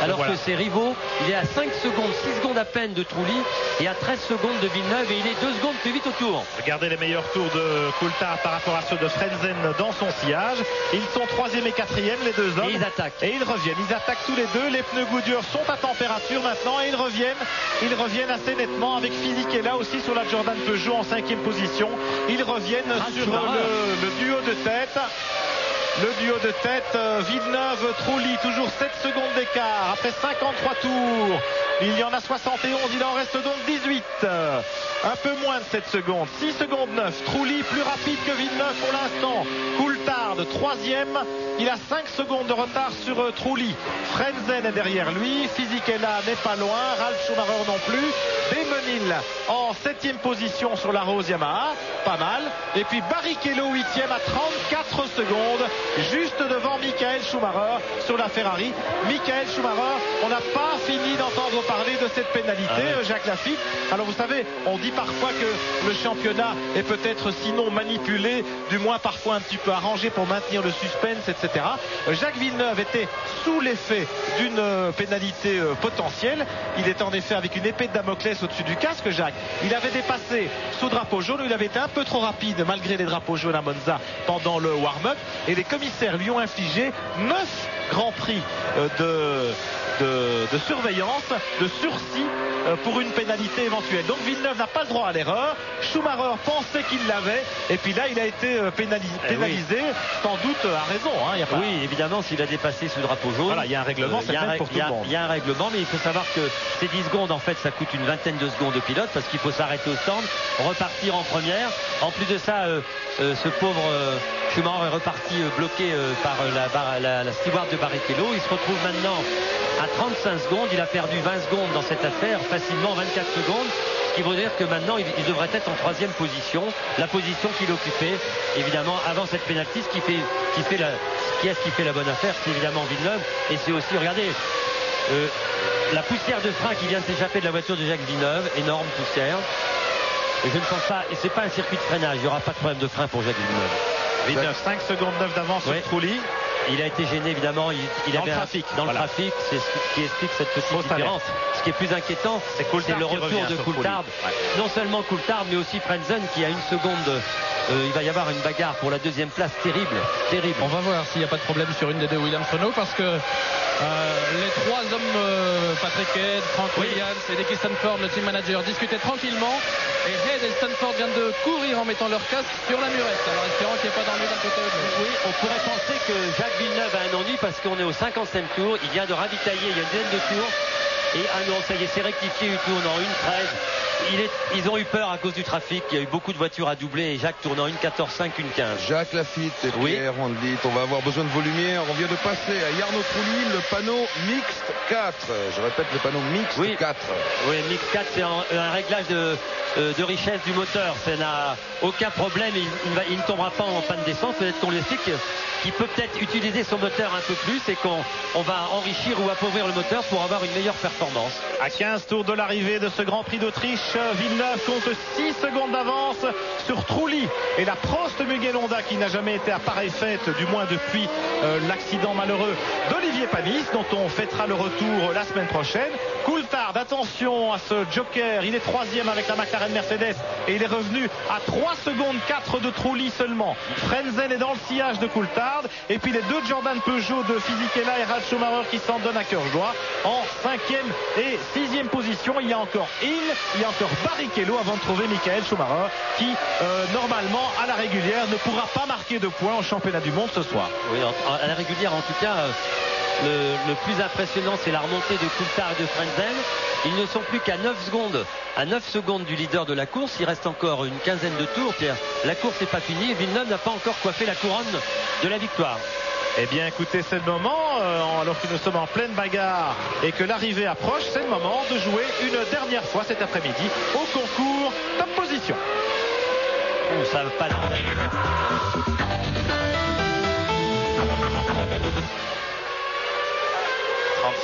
alors que ses rivaux, il est à 5 secondes, 6 secondes à peine de Trulli et à 13 secondes de Villeneuve, et il est 2 secondes plus vite au tour. Regardez les meilleurs tours de Coulthard par rapport à ceux de Frentzen dans son sillage. Ils sont 3e et 4e, les deux hommes, et ils attaquent et ils reviennent, ils attaquent tous les deux. Les pneus Goodyear sont à température maintenant et ils reviennent assez nettement avec Fisichella aussi sur la Jordan Peugeot en 5e position. Ils reviennent sur le duo de tête. Le duo de tête, Villeneuve-Trulli, toujours 7 secondes d'écart après 53 tours. Il y en a 71, il en reste donc 18. Un peu moins de 7 secondes, 6 secondes 9. Trulli plus rapide que Villeneuve pour l'instant. Coulthard 3e, il a 5 secondes de retard sur Trulli. Frentzen est derrière lui, Fisichella n'est pas loin, Ralf Schumacher non plus. Demenil en 7e position sur la Rose Yamaha, pas mal. Et puis Barrichello 8e à 34 secondes, juste devant Michael Schumacher sur la Ferrari. Michael Schumacher, on n'a pas fini d'entendre parler de cette pénalité, Jacques Laffite. Alors vous savez, on dit parfois que le championnat est peut-être sinon manipulé, du moins parfois un petit peu arrangé pour maintenir le suspense, etc. Jacques Villeneuve était sous l'effet d'une pénalité potentielle. Il était en effet avec une épée de Damoclès au-dessus du casque, Jacques. Il avait dépassé sous drapeau jaune, il avait été un peu trop rapide malgré les drapeaux jaunes à Monza pendant le warm-up, et les commissaires lui ont infligé 9 grands prix de surveillance, de sursis pour une pénalité éventuelle. Donc Villeneuve n'a pas le droit à l'erreur. Schumacher pensait qu'il l'avait, et puis là il a été pénalisé, sans doute à raison. Oui, évidemment, s'il a dépassé sous drapeau jaune. Voilà, il y a un règlement, c'est même pour tout le monde. Il y a un règlement, mais il faut savoir que ces 10 secondes, en fait, ça coûte une vingtaine de secondes au pilote, parce qu'il faut s'arrêter au stand, repartir en première. En plus de ça, ce pauvre Schumacher est reparti bloqué par la steward de Barrichello. Il se retrouve maintenant à 35 secondes. Il a perdu 20 secondes dans cette affaire, facilement 24 secondes. Ce qui veut dire que maintenant, il devrait être en 3e position. La position qu'il occupait, évidemment, avant cette pénalty. Qui est-ce qui fait la bonne affaire? C'est évidemment Villeneuve. Et c'est aussi, regardez, la poussière de frein qui vient de s'échapper de la voiture de Jacques Villeneuve, énorme poussière. Et je ne pense pas, et c'est pas un circuit de freinage, il n'y aura pas de problème de frein pour Jacques Villeneuve. Villeneuve, 5 secondes 9 d'avance sur Trulli. Il a été gêné évidemment, il dans avait le trafic. Dans le trafic, c'est ce qui explique cette petite différence. Ce qui est plus inquiétant, c'est le retour de Coulthard. Non seulement Coulthard, mais aussi Frentzen qui a une seconde. Il va y avoir une bagarre pour la deuxième place terrible. On va voir s'il n'y a pas de problème sur une des deux Williams-Renault parce que les trois hommes, Patrick Head, Frank Williams et Nicky Stanford, le team manager, discutaient tranquillement. Et Head et Stanford viennent de courir en mettant leur casque sur la murette. Alors espérons qu'il n'y ait pas d'ennui d'un côté ou de l'autre. Oui, on pourrait penser que Jacques Villeneuve a un ennui parce qu'on est au 50e tour. Il vient de ravitailler il y a une dizaine de tours. Et non, ça y est, c'est rectifié, il tourne en 1.13. Ils ont eu peur à cause du trafic. Il y a eu beaucoup de voitures à doubler et Jacques tourne en 1.14.5, 1.15. Jacques Lafitte et Pierre Randlit, on va avoir besoin de vos lumières. On vient de passer à Jarno Trulli le panneau mixte 4. Je répète, le panneau mixte 4. Oui, mixte 4, c'est un réglage de richesse du moteur. Ça n'a aucun problème. Il ne tombera pas en panne d'essence. Peut-être qu'on lui explique qu'il peut peut-être utiliser son moteur un peu plus et qu'on va enrichir ou appauvrir le moteur pour avoir une meilleure performance. À 15 tours de l'arrivée de ce Grand Prix d'Autriche, Villeneuve compte 6 secondes d'avance sur Trulli et la Prost Mugello Honda qui n'a jamais été à pareille fête, du moins depuis l'accident malheureux d'Olivier Panis, dont on fêtera le retour la semaine prochaine. Coulthard, attention à ce joker, il est 3e avec la McLaren Mercedes et il est revenu à 3 secondes 4 de Trulli seulement. Frentzen est dans le sillage de Coulthard et puis les deux Jordan Peugeot de Fisichella et Ralf Schumacher qui s'en donnent à cœur joie en 5e et 6e position. Il y a encore Hill, il y a encore Barrichello avant de trouver Michael Schumacher qui normalement à la régulière ne pourra pas marquer de points au championnat du monde ce soir. Oui, à la régulière en tout cas. Le plus impressionnant, c'est la remontée de Coulthard et de Frentzen. Ils ne sont plus qu'à 9 secondes. À 9 secondes du leader de la course. Il reste encore une quinzaine de tours, Pierre. La course n'est pas finie et Villeneuve n'a pas encore coiffé la couronne de la victoire. Eh bien écoutez, c'est le moment, alors que nous sommes en pleine bagarre et que l'arrivée approche, c'est le moment de jouer une dernière fois cet après-midi au concours Top Position. Oh, ça va pas là.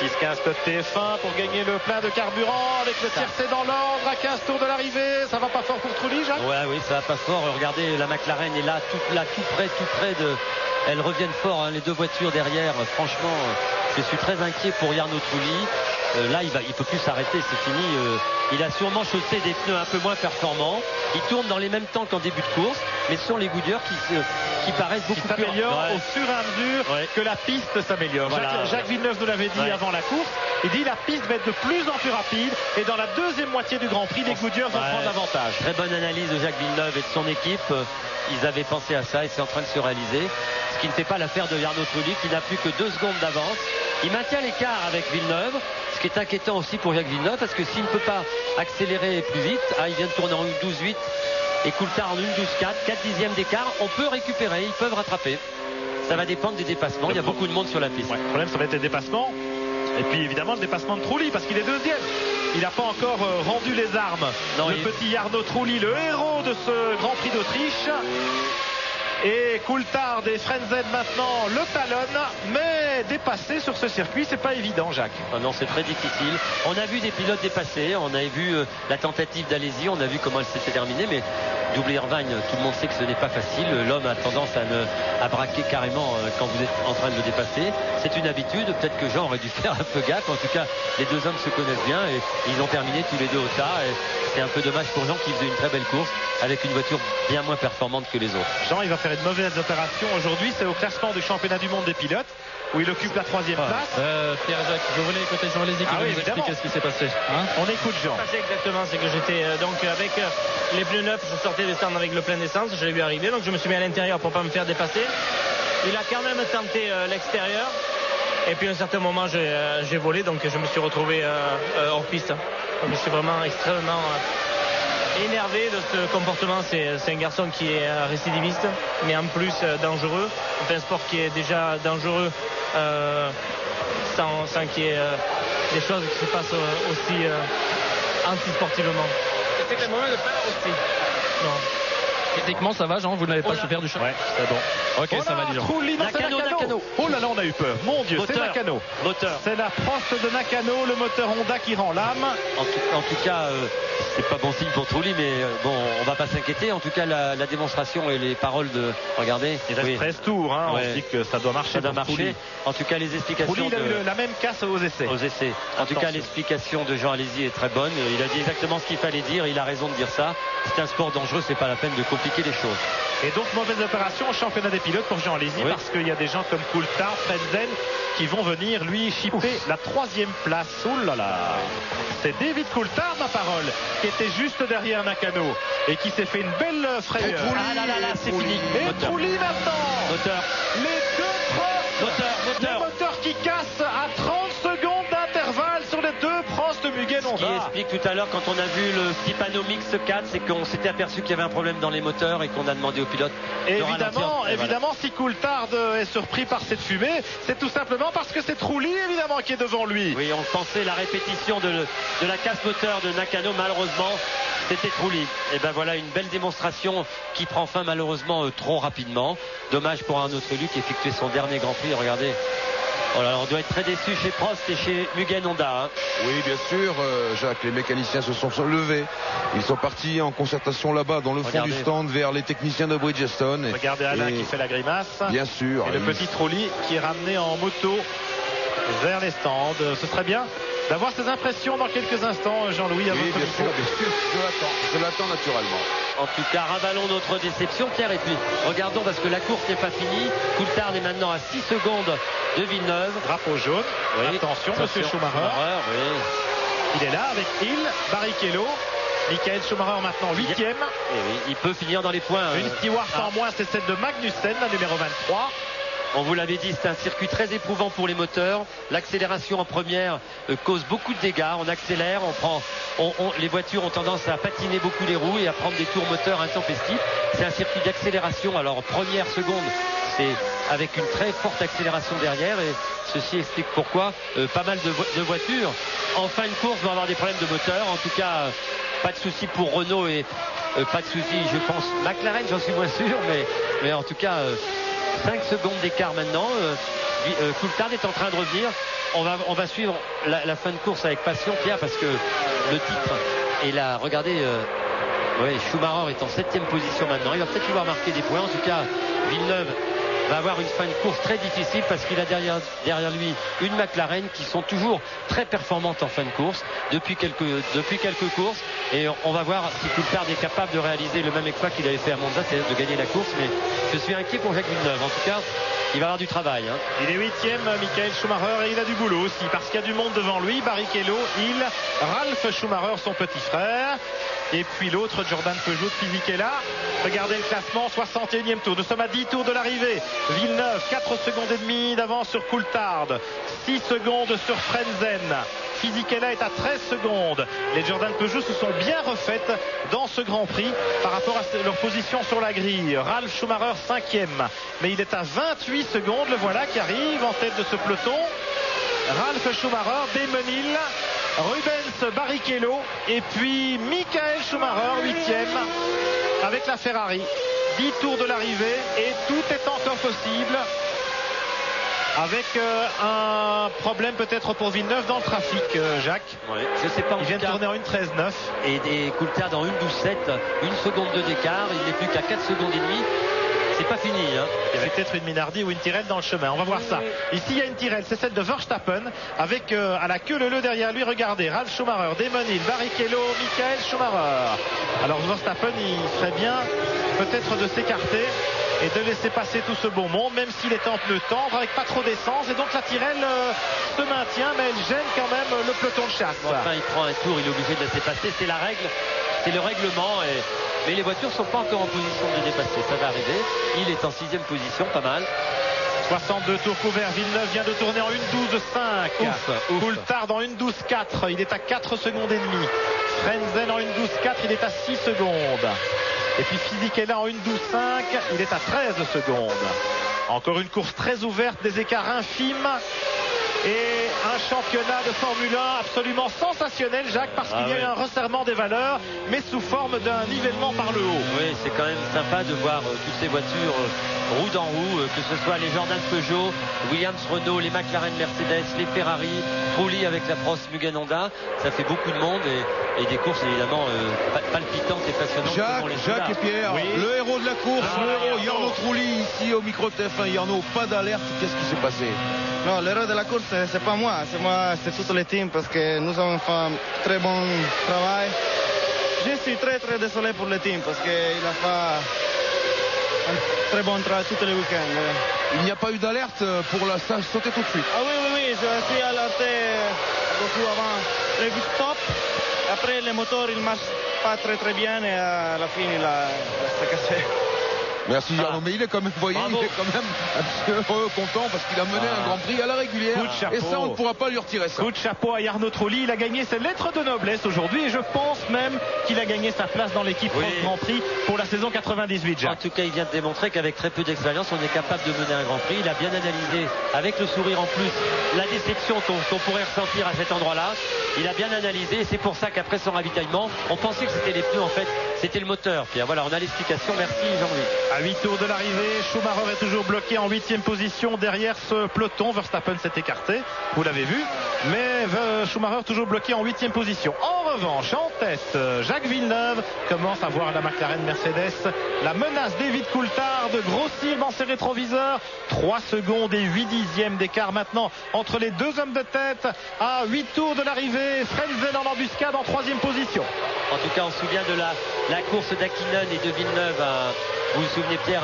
36-15 code TF1 pour gagner le plein de carburant avec le tiercé dans l'ordre à 15 tours de l'arrivée. Ça va pas fort pour Trulli, Jacques? Ouais, oui, ça va pas fort. Regardez, la McLaren est là, tout près de... Elles reviennent fort, hein, les deux voitures derrière. Franchement, je suis très inquiet pour Jarno Trulli. Là, il peut plus s'arrêter, c'est fini. Il a sûrement chaussé des pneus un peu moins performants. Il tourne dans les mêmes temps qu'en début de course, mais ce sont les Goodyear qui paraissent beaucoup plus s'améliorent au fur et à mesure que la piste s'améliore. Voilà, Jacques Villeneuve nous l'avait dit avant la course. Il dit la piste va être de plus en plus rapide et dans la deuxième moitié du Grand Prix, les Goodyear vont prendre l'avantage. Très bonne analyse de Jacques Villeneuve et de son équipe. Ils avaient pensé à ça et c'est en train de se réaliser. Ce qui ne fait pas l'affaire de Jarno Trulli qui n'a plus que 2 secondes d'avance. Il maintient l'écart avec Villeneuve, ce qui est inquiétant aussi pour Jacques Villeneuve parce que s'il ne peut pas accélérer plus vite, il vient de tourner en 1.12.8 et Coulthard en 1.12.4, 4 dixièmes d'écart, on peut récupérer, ils peuvent rattraper. Ça va dépendre des dépassements, il y a beaucoup de monde sur la piste. Le problème, ça va être les dépassements. Et puis évidemment le dépassement de Trulli parce qu'il est deuxième. Il n'a pas encore rendu les armes. Petit Jarno Trulli, le héros de ce Grand Prix d'Autriche. Et Coulthard et Frentzen maintenant le talonnent, mais dépasser sur ce circuit, c'est pas évident, Jacques. Non, c'est très difficile. On a vu des pilotes dépasser, on a vu la tentative d'Alesi, on a vu comment elle s'était terminée, mais double Irvine, tout le monde sait que ce n'est pas facile. L'homme a tendance à braquer carrément quand vous êtes en train de le dépasser. C'est une habitude, peut-être que Jean aurait dû faire un peu gaffe. En tout cas, les deux hommes se connaissent bien et ils ont terminé tous les deux au tas. Et c'est un peu dommage pour Jean qui faisait une très belle course avec une voiture bien moins performante que les autres. Jean, il va faire une mauvaise opération aujourd'hui. C'est au classement du championnat du monde des pilotes où il occupe la 3e place. Pierre-Jacques, vous voulez écouter Jean Lézy qui va nous expliquer ce qui s'est passé, hein? On écoute Jean. Ce qui s'est passé exactement, c'est que j'étais donc avec les pneus neufs, je sortais des stands avec le plein d'essence, je l'ai vu arriver, donc je me suis mis à l'intérieur pour pas me faire dépasser. Il a quand même tenté l'extérieur. Et puis à un certain moment j'ai volé, donc je me suis retrouvé hors piste. Donc je suis vraiment extrêmement énervé de ce comportement. C'est un garçon qui est récidiviste, mais en plus dangereux. C'est un sport qui est déjà dangereux sans qu'il y ait des choses qui se passent aussi anti-sportivement. C'était le moment de faire aussi. Non. Techniquement, ça va, Jean, vous n'avez pas souffert du choc? Ouais, c'est bon. Ok, ça va, Jean. Trulli, non, c'est Nakano. Oh là là, on a eu peur. Mon Dieu, c'est Nakano. C'est la Prost de Nakano, le moteur Honda qui rend l'âme. En tout cas, c'est pas bon signe pour Trulli, mais bon, on va pas s'inquiéter. En tout cas, la démonstration et les paroles de... Regardez. Il reste 13 tours, hein. Ouais. On se dit que ça doit marcher. Ça doit marcher. En tout cas, les explications... Trulli, il a eu la même casse aux essais. En tout cas, l'explication de Jean Alesi est très bonne. Il a dit exactement ce qu'il fallait dire. Il a raison de dire ça. C'est un sport dangereux, c'est pas la peine de compliquer les choses. Et donc, mauvaise opération au championnat des pilotes pour Jean Alesi, parce qu'il y a des gens comme Coulthard, Frentzen qui vont venir lui chipper la 3e place. Ouh là là. C'est David Coulthard, ma parole, qui était juste derrière Nakano et qui s'est fait une belle frayeur. Ah là là là, c'est fini. Et Trulli maintenant. Moteur. Les deux Prost. Moteur. Le moteur qui casse à 30 secondes d'intervalle sur les deux Prost de Mugen Honda. Ce qui explique tout à l'heure, quand on a vu le petit panneau Mix 4, c'est qu'on s'était aperçu qu'il y avait un problème dans les moteurs et qu'on a demandé au pilote de ralentir. Évidemment, si Coulthard est surpris par cette fumée, c'est tout simplement parce que c'est Trulli, évidemment, qui est devant lui. Oui, on pensait la répétition de la casse moteur de Nakano, malheureusement, c'était Trulli. Et ben voilà, une belle démonstration qui prend fin malheureusement trop rapidement. Dommage pour Arnaud Trulli qui effectuait son dernier Grand Prix. Regardez. Oh là là, on doit être très déçu chez Prost et chez Mugen Honda. Hein. Oui, bien sûr, Jacques, les mécaniciens se sont levés. Ils sont partis en concertation là-bas, dans le fond du stand, vers les techniciens de Bridgestone. Regardez Alain qui fait la grimace. Bien sûr. Et le petit Trulli qui est ramené en moto vers les stands. Ce serait bien d'avoir ces impressions dans quelques instants, Jean-Louis. Oui, bien sûr, je l'attends naturellement. En tout cas, ravalons notre déception, Pierre, et puis regardons parce que la course n'est pas finie. Coulthard est maintenant à 6 secondes de Villeneuve. Drapeau jaune. Oui. Attention, monsieur Schumacher. Oui. Il est là avec Hill, Barrichello. Michael Schumacher maintenant 8e. Et oui, il peut finir dans les points. Une steward en moins, c'est celle de Magnussen, la numéro 23. On vous l'avait dit, c'est un circuit très éprouvant pour les moteurs. L'accélération en première cause beaucoup de dégâts. On accélère, les voitures ont tendance à patiner beaucoup les roues et à prendre des tours moteurs intempestifs. C'est un circuit d'accélération. Alors première, seconde, c'est avec une très forte accélération derrière. Et ceci explique pourquoi pas mal de voitures en fin de course vont avoir des problèmes de moteur. En tout cas, pas de souci pour Renault et pas de souci, je pense, McLaren, j'en suis moins sûr. Mais en tout cas... 5 secondes d'écart maintenant. Coulthard est en train de revenir. On va suivre la fin de course avec passion, Pierre, parce que le titre est là. Regardez, Schumacher est en 7e position maintenant. Il va peut-être pouvoir marquer des points. En tout cas, Villeneuve va avoir une fin de course très difficile parce qu'il a derrière lui une McLaren qui sont toujours très performantes en fin de course depuis quelques courses, et on va voir si Coulthard est capable de réaliser le même exploit qu'il avait fait à Monza, c'est-à-dire de gagner la course. Mais je suis inquiet pour Jacques Villeneuve. En tout cas, il va avoir du travail. Hein. Il est 8e, Michael Schumacher, et il a du boulot aussi parce qu'il y a du monde devant lui. Barrichello, Hill, Ralf Schumacher, son petit frère. Et puis l'autre, Jordan Peugeot de Fisichella. Regardez le classement, 61e tour. Nous sommes à 10 tours de l'arrivée. Villeneuve, 4 secondes et demie d'avance sur Coulthard. 6 secondes sur Frentzen. Fisichella est à 13 secondes. Les Jordan Peugeot se sont bien refaites dans ce Grand Prix par rapport à leur position sur la grille. Ralf Schumacher 5e, mais il est à 28 secondes. Le voilà qui arrive en tête de ce peloton. Ralf Schumacher, Damon Hill, Rubens Barrichello et puis Michael Schumacher 8e avec la Ferrari. 10 tours de l'arrivée et tout est encore possible. Avec un problème peut-être pour Villeneuve dans le trafic, Jacques. Ouais, je sais pas. Il vient de tourner en 1.13.9. Et Coulthard dans 1.12.7, 1 seconde d'écart. Il n'est plus qu'à 4 secondes et demie. C'est pas fini. Hein. Il y avait peut-être une Minardi ou une Tyrrell dans le chemin. On va voir ça. Ici, il y a une Tyrrell. C'est celle de Verstappen. Avec à la queue le derrière lui. Regardez. Ralf Schumacher, Damon Hill, Barrichello, Michael Schumacher. Alors Verstappen, il serait bien peut-être de s'écarter et de laisser passer tout ce beau monde, même s'il est en pneu tendre avec pas trop d'essence. Et donc la Tyrrell se maintient, mais elle gêne quand même le peloton de chasse. Enfin, il prend un tour, il est obligé de laisser passer. C'est la règle, c'est le règlement. Mais les voitures ne sont pas encore en position de dépasser. Ça va arriver. Il est en 6e position, pas mal. 62 tours couverts. Villeneuve vient de tourner en 1.12.5. Coulthard en 1.12.4. Il est à 4 secondes et demie. Frentzen en 1.12.4. Il est à 6 secondes. Et puis Fisichella en 1.12.5. Il est à 13 secondes. Encore une course très ouverte, des écarts infimes. Et un championnat de Formule 1 absolument sensationnel, Jacques, parce qu'il y a eu un resserrement des valeurs, mais sous forme d'un nivellement par le haut. Oui, c'est quand même sympa de voir toutes ces voitures roue dans roue, que ce soit les Jordan Peugeot, Williams Renault, les McLaren Mercedes, les Ferrari, Trulli avec la Prost Mugen Honda. Ça fait beaucoup de monde et des courses évidemment palpitantes et passionnantes. Jacques et Pierre, le héros de la course, le héros Jarno Trulli ici au micro TF1. Jarno, pas d'alerte, qu'est-ce qui s'est passé? Non, l'erreur de la course, c'est pas moi, c'est tout le team parce que nous avons fait un très bon travail. Je suis très désolé pour le team parce qu'il a fait un très bon travail tous les week-ends. Il n'y a pas eu d'alerte pour la sauter tout de suite? Ah oui, je suis alerté beaucoup avant le pit stop. Après, le moteur, il marche pas très bien et à la fin, il s'est cassé. Merci Jarno, mais il est quand même, voyez, il est quand même un peu content parce qu'il a mené un Grand Prix à la régulière. Et ça, on ne pourra pas lui retirer ça. Coup de chapeau à Jarno Trulli, il a gagné ses lettres de noblesse aujourd'hui et je pense même qu'il a gagné sa place dans l'équipe France Grand Prix pour la saison 98. Jacques. En tout cas, il vient de démontrer qu'avec très peu d'expérience, on est capable de mener un Grand Prix. Il a bien analysé, avec le sourire en plus, la déception qu'on pourrait ressentir à cet endroit-là. Il a bien analysé et c'est pour ça qu'après son ravitaillement, on pensait que c'était les pneus, en fait, c'était le moteur. Puis voilà, on a l'explication. Merci Jean-Louis. À 8 tours de l'arrivée, Schumacher est toujours bloqué en 8e position derrière ce peloton. Verstappen s'est écarté, vous l'avez vu, mais Schumacher toujours bloqué en 8e position. En revanche, en tête, Jacques Villeneuve commence à voir la McLaren Mercedes la menace David Coulthard de grossir dans ses rétroviseurs. 3 secondes et 8 dixièmes d'écart maintenant entre les deux hommes de tête à 8 tours de l'arrivée. Frentzen en embuscade en 3e position. En tout cas, on se souvient de la course d'Hakkinen et de Villeneuve. Vous vous souvenez, Pierre,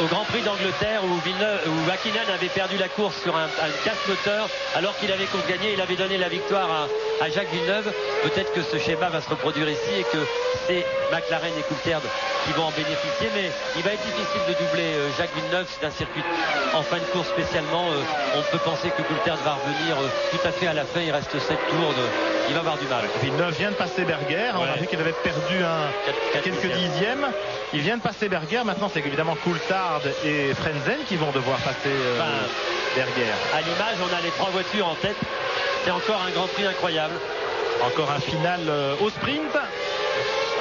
au Grand Prix d'Angleterre où Hakkinen avait perdu la course sur un casse-moteur alors qu'il avait gagné, il avait donné la victoire à Jacques Villeneuve. Peut-être que ce schéma va se reproduire ici et que c'est McLaren et Coulthard qui vont en bénéficier, mais il va être difficile de doubler Jacques Villeneuve. C'est un circuit en fin de course spécialement. On peut penser que Coulthard va revenir tout à fait à la fin. Il reste 7 tours. Il va avoir du mal. Villeneuve vient de passer Berger. On a vu qu'il avait perdu quelques dixièmes. Il vient de passer Berger. Maintenant, c'est évidemment Coulthard et Frentzen qui vont devoir passer Berger. À l'image, on a les 3 voitures en tête. C'est encore un Grand Prix incroyable. Encore un final au sprint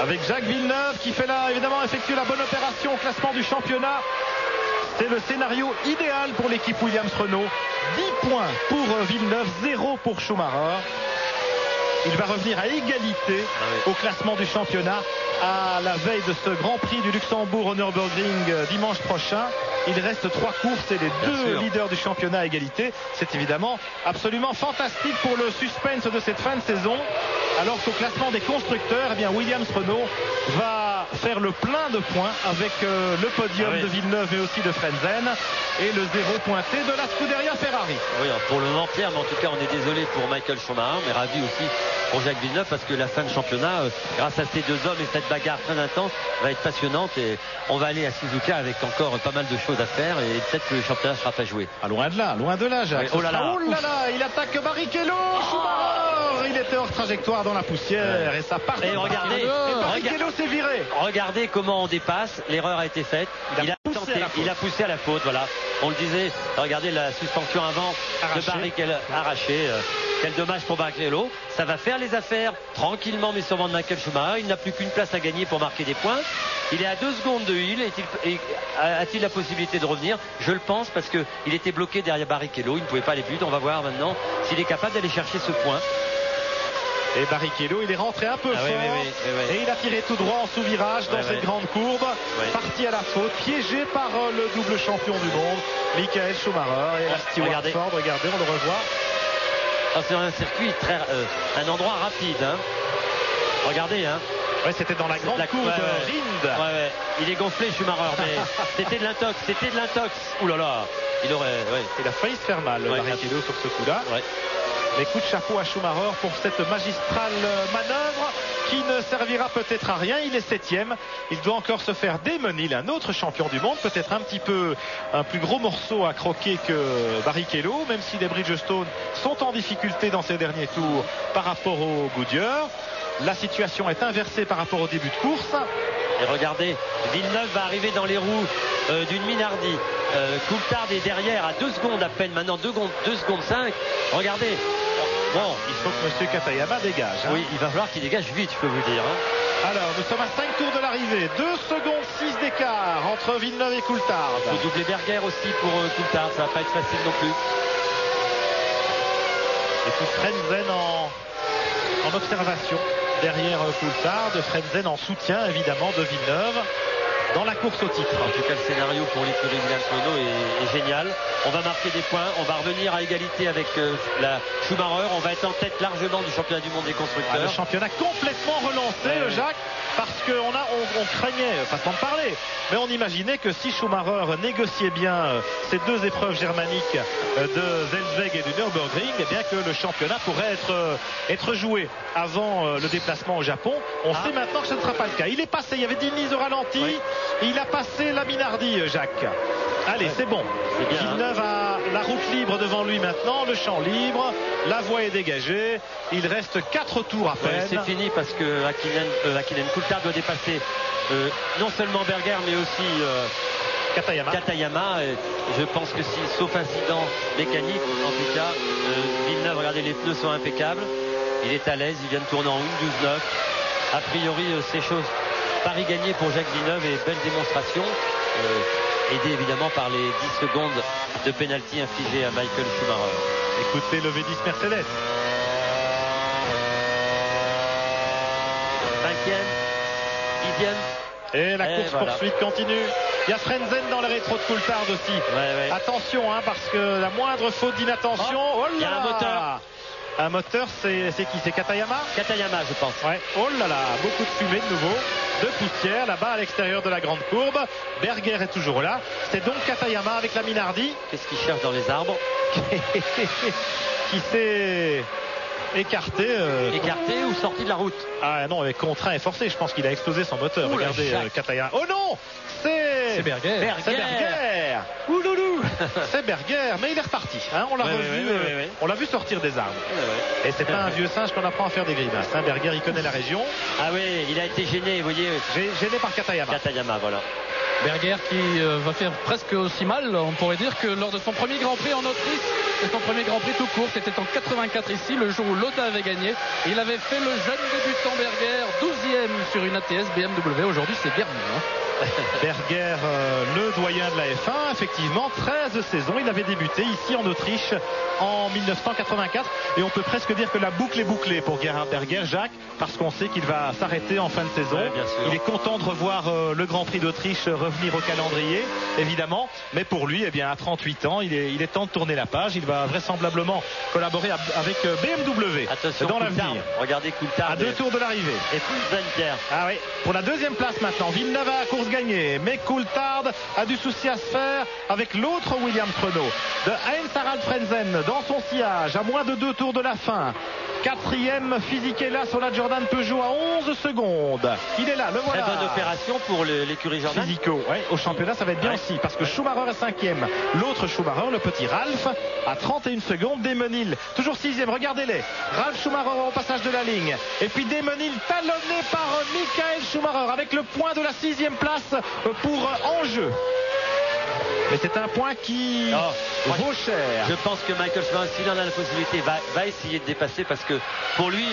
avec Jacques Villeneuve qui fait là, évidemment, effectue la bonne opération au classement du championnat. C'est le scénario idéal pour l'équipe Williams-Renault. 10 points pour Villeneuve, 0 pour Schumacher. Il va revenir à égalité au classement du championnat à la veille de ce Grand Prix du Luxembourg au Nürburgring dimanche prochain. Il reste 3 courses et les deux leaders du championnat à égalité. C'est évidemment absolument fantastique pour le suspense de cette fin de saison. Alors qu'au classement des constructeurs, eh bien Williams-Renault va faire le plein de points avec le podium de Villeneuve et aussi de Frentzen et le 0 pointé de la Scuderia Ferrari. Oui, pour le moment, Pierre, mais en tout cas, on est désolé pour Michael Schumacher, mais ravi aussi pour Jacques Villeneuve parce que la fin de championnat, grâce à ces deux hommes et cette bagarre très intense, va être passionnante et on va aller à Suzuka avec encore pas mal de choses à faire et peut-être que le championnat ne sera pas joué. Ah, loin de là, Jacques. Oui, oh là là, il attaque Barrichello. Schumacher, il était hors trajectoire dans la poussière et ça part. Et regardez, Barrichello s'est viré. Regardez comment on dépasse. L'erreur a été faite. Il a poussé à la faute. Voilà. On le disait. Regardez la suspension avant de Barrichello arrachée. Quel dommage pour Barrichello. Ça va faire les affaires tranquillement mais sûrement de Michael Schumacher. Il n'a plus qu'une place à gagner pour marquer des points. Il est à 2 secondes de Hill. A-t-il la possibilité de revenir? Je le pense parce qu'il était bloqué derrière Barrichello. Il ne pouvait pas aller plus vite. On va voir maintenant s'il est capable d'aller chercher ce point. Et Barrichello, il est rentré un peu fort et il a tiré tout droit en sous-virage dans cette grande courbe, parti à la faute, piégé par le double champion du monde, Michael Schumacher et la Stewart Ford. Regardez, on le revoit. C'est un circuit un endroit rapide. Regardez. Ouais, c'était dans la grande courbe de Rind. Il est gonflé Schumacher, mais c'était de l'intox. Ouh là là. Il a failli se faire mal, Barrichello, sur ce coup-là. Mais coup de chapeau à Schumacher pour cette magistrale manœuvre. qui ne servira peut-être à rien. Il est 7e. Il doit encore se faire Damon Hill, un autre champion du monde, peut-être un plus gros morceau à croquer que Barrichello, même si les Bridgestone sont en difficulté dans ces derniers tours par rapport au Goodyear. La situation est inversée par rapport au début de course. Et regardez, Villeneuve va arriver dans les roues d'une Minardi. Coulthard est derrière à 2 secondes à peine, maintenant 2 secondes 5. Regardez. Bon, il faut que M. Katayama dégage. Oui, il va falloir qu'il dégage vite, je peux vous dire. Alors, nous sommes à 5 tours de l'arrivée. 2 secondes 6 d'écart entre Villeneuve et Coulthard. Il faut doubler Berger aussi pour Coulthard, ça va pas être facile non plus. Et puis Frentzen en observation derrière Coulthard. Frentzen en soutien évidemment de Villeneuve dans la course au titre. En tout cas, le scénario pour l'écurie Williams-Renault est génial. On va marquer des points, on va revenir à égalité avec la Schumacher. On va être en tête largement du championnat du monde des constructeurs. Le championnat complètement relancé, Jacques, parce qu'on craignait, façon de parler, mais on imaginait que si Schumacher négociait bien ces 2 épreuves germaniques de Zelsweg et du Nürburgring, eh bien que le championnat pourrait être joué avant le déplacement au Japon. On sait maintenant que ce ne sera pas le cas. Il est passé, il y avait 10 mises au ralenti. Oui. Il a passé la Minardi, Jacques. Allez, c'est bon. Villeneuve a la route libre devant lui maintenant, le champ libre, la voie est dégagée. Il reste 4 tours à peine. C'est fini parce que Hakkinen Coulthard doit dépasser non seulement Berger mais aussi Katayama. Je pense que sauf incident mécanique, en tout cas, Villeneuve, regardez, les pneus sont impeccables. Il est à l'aise, il vient de tourner en 1.12.9. A priori, c'est chose. Paris gagné pour Jacques Villeneuve et belle démonstration. Aidé évidemment par les 10 secondes de pénalty infligées à Michael Schumacher. Écoutez le V10 Mercedes. 5e, 10e. Et la course poursuite continue. Il y a Frentzen dans le rétro de Coulthard aussi. Ouais. Attention, parce que la moindre faute d'inattention. Il y a un moteur. Un moteur, c'est qui? C'est Katayama? Katayama, je pense. Ouais. Oh là là, beaucoup de fumée de nouveau, de poussière là-bas à l'extérieur de la grande courbe. Berger est toujours là. C'est donc Katayama avec la Minardi. Qu'est-ce qu'il cherche dans les arbres? Qui s'est écarté. Écarté ou sorti de la route? Ah non, avec contraint et forcé. Je pense qu'il a explosé son moteur. Regardez Katayama. Oh non! C'est Berger. C'est Berger. Ouloulou. C'est Berger, mais il est reparti. On l'a revu. On l'a vu sortir des arbres. Et c'est pas un vieux singe qu'on apprend à faire des grimaces. Berger, il connaît la région. Ah oui, il a été gêné, vous voyez. Gêné par Katayama. Katayama, voilà. Berger qui va faire presque aussi mal. On pourrait dire que lors de son premier Grand Prix en Autriche, c'est son premier Grand Prix tout court, c'était en 84 ici, le jour où Lauda avait gagné. Il avait fait le jeune débutant Berger, 12e sur une ATS BMW. Aujourd'hui, c'est bien mieux. Berger, le doyen de la F1, effectivement, 13 saisons. Il avait débuté ici en Autriche en 1984. Et on peut presque dire que la boucle est bouclée pour Gerhard Berger, Jacques, parce qu'on sait qu'il va s'arrêter en fin de saison. Il est content de revoir le Grand Prix d'Autriche revenir au calendrier, évidemment. Mais pour lui, à 38 ans, il est temps de tourner la page. Il va vraisemblablement collaborer avec BMW. Attention, dans l'avenir. Regardez Coulthard. À 2 tours de l'arrivée. Et plus Van. Ah oui, pour la 2e place maintenant. Villeneuve a la course gagnée. Mais Coulthard a du souci à se faire avec l'autre Williams Renault de Heinz-Harald Frentzen dans son sillage à moins de 2 tours de la fin. 4e Fisichella sur la Jordan Peugeot à 11 secondes. Il est là, le voilà. Très bonne opération pour l'écurie Jordan. Fisico, au championnat ça va être bien aussi parce que Schumacher est 5e. L'autre Schumacher, le petit Ralph, à 31 secondes. Damon Hill, toujours 6e, regardez-les. Ralph Schumacher au passage de la ligne. Et puis Damon Hill talonné par Michael Schumacher avec le point de la 6e place pour enjeu. Mais c'est un point qui vaut cher. Je pense que Michael Schumacher, s'il en a la possibilité, va essayer de dépasser parce que pour lui,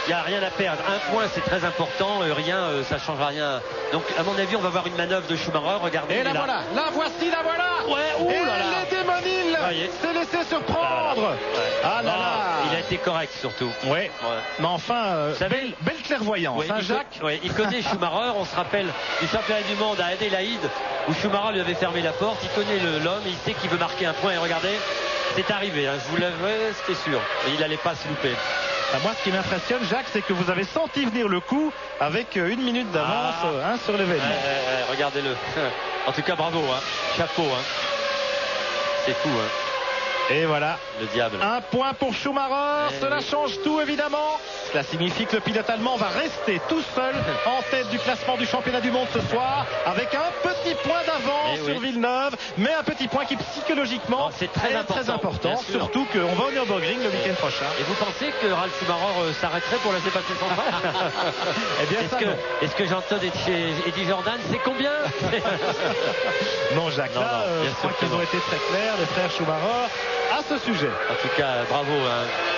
il n'y a rien à perdre. Un point, c'est très important. Rien, ça ne changera rien. Donc, à mon avis, on va voir une manœuvre de Schumacher. Regardez. Et la voilà. La voici, la voilà. Ouais, et les Damon Hill s'est laissé surprendre. Ah là là. Il a été correct surtout. Ouais. Mais enfin, belle clairvoyance, Jacques. Il connaît Schumacher. On se rappelle du championnat du monde à Adélaïde où Schumacher lui avait fermé la porte. Il connaît l'homme. Il sait qu'il veut marquer un point. Et regardez, c'est arrivé. Je vous l'avais, c'était sûr. Et il n'allait pas se louper. Moi, ce qui m'impressionne, Jacques, c'est que vous avez senti venir le coup avec 1 minute d'avance sur l'événement. Regardez-le. En tout cas, bravo. Chapeau. C'est fou. Et voilà. Le diable. Un point pour Schumacher. Cela change tout évidemment. Cela signifie que le pilote allemand va rester tout seul en tête du classement du championnat du monde ce soir, avec un petit point d'avance sur Villeneuve, mais un petit point qui psychologiquement c'est très important. Surtout qu'on va au Nürburgring le week-end prochain. Et vous pensez que Ralf Schumacher s'arrêterait pour laisser passer son frère? Eh bien, est-ce que Jean-Todt et Eddie Jordan, c'est combien? Non, Jacques, je crois qu'ils ont été très clairs, les frères Schumacher, à ce sujet. En tout cas, bravo,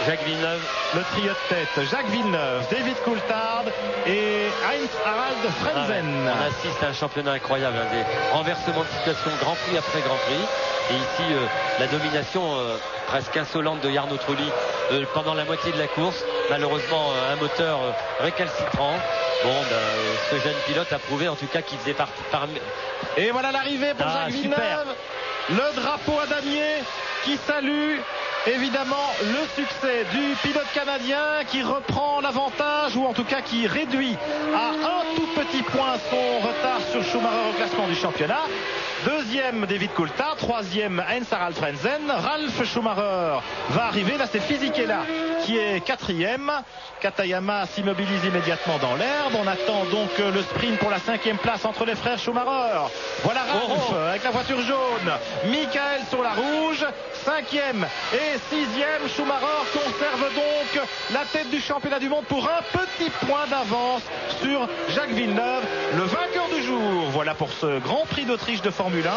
Jacques Villeneuve. Le trio de tête, Jacques Villeneuve, David Coulthard et Heinz-Harald Frentzen. On assiste à un championnat incroyable, des renversements de situation Grand Prix après Grand Prix. Et ici, la domination presque insolente de Jarno Trulli pendant la moitié de la course. Malheureusement, un moteur récalcitrant. Bon, ce jeune pilote a prouvé en tout cas qu'il faisait parmi... Et voilà l'arrivée pour Jacques Villeneuve. Le drapeau à damier qui salue évidemment le succès du pilote canadien qui reprend l'avantage, ou en tout cas qui réduit à un tout petit point son retard sur Schumacher au classement du championnat. Deuxième David Coulthard, troisième Heinz-Harald Frentzen. Ralf Schumacher va arriver, là c'est Fisichella qui est quatrième. Katayama s'immobilise immédiatement dans l'herbe. On attend donc le sprint pour la 5e place entre les frères Schumacher. Voilà Ralf avec la voiture jaune, Michael sur la rouge. 5e et 6e, Schumacher conserve donc la tête du championnat du monde pour un petit point d'avance sur Jacques Villeneuve, le vainqueur du jour. Voilà pour ce Grand Prix d'Autriche de Formule 1.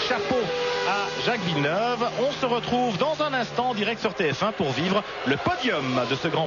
Chapeau à Jacques Villeneuve. On se retrouve dans un instant en direct sur TF1 pour vivre le podium de ce Grand Prix.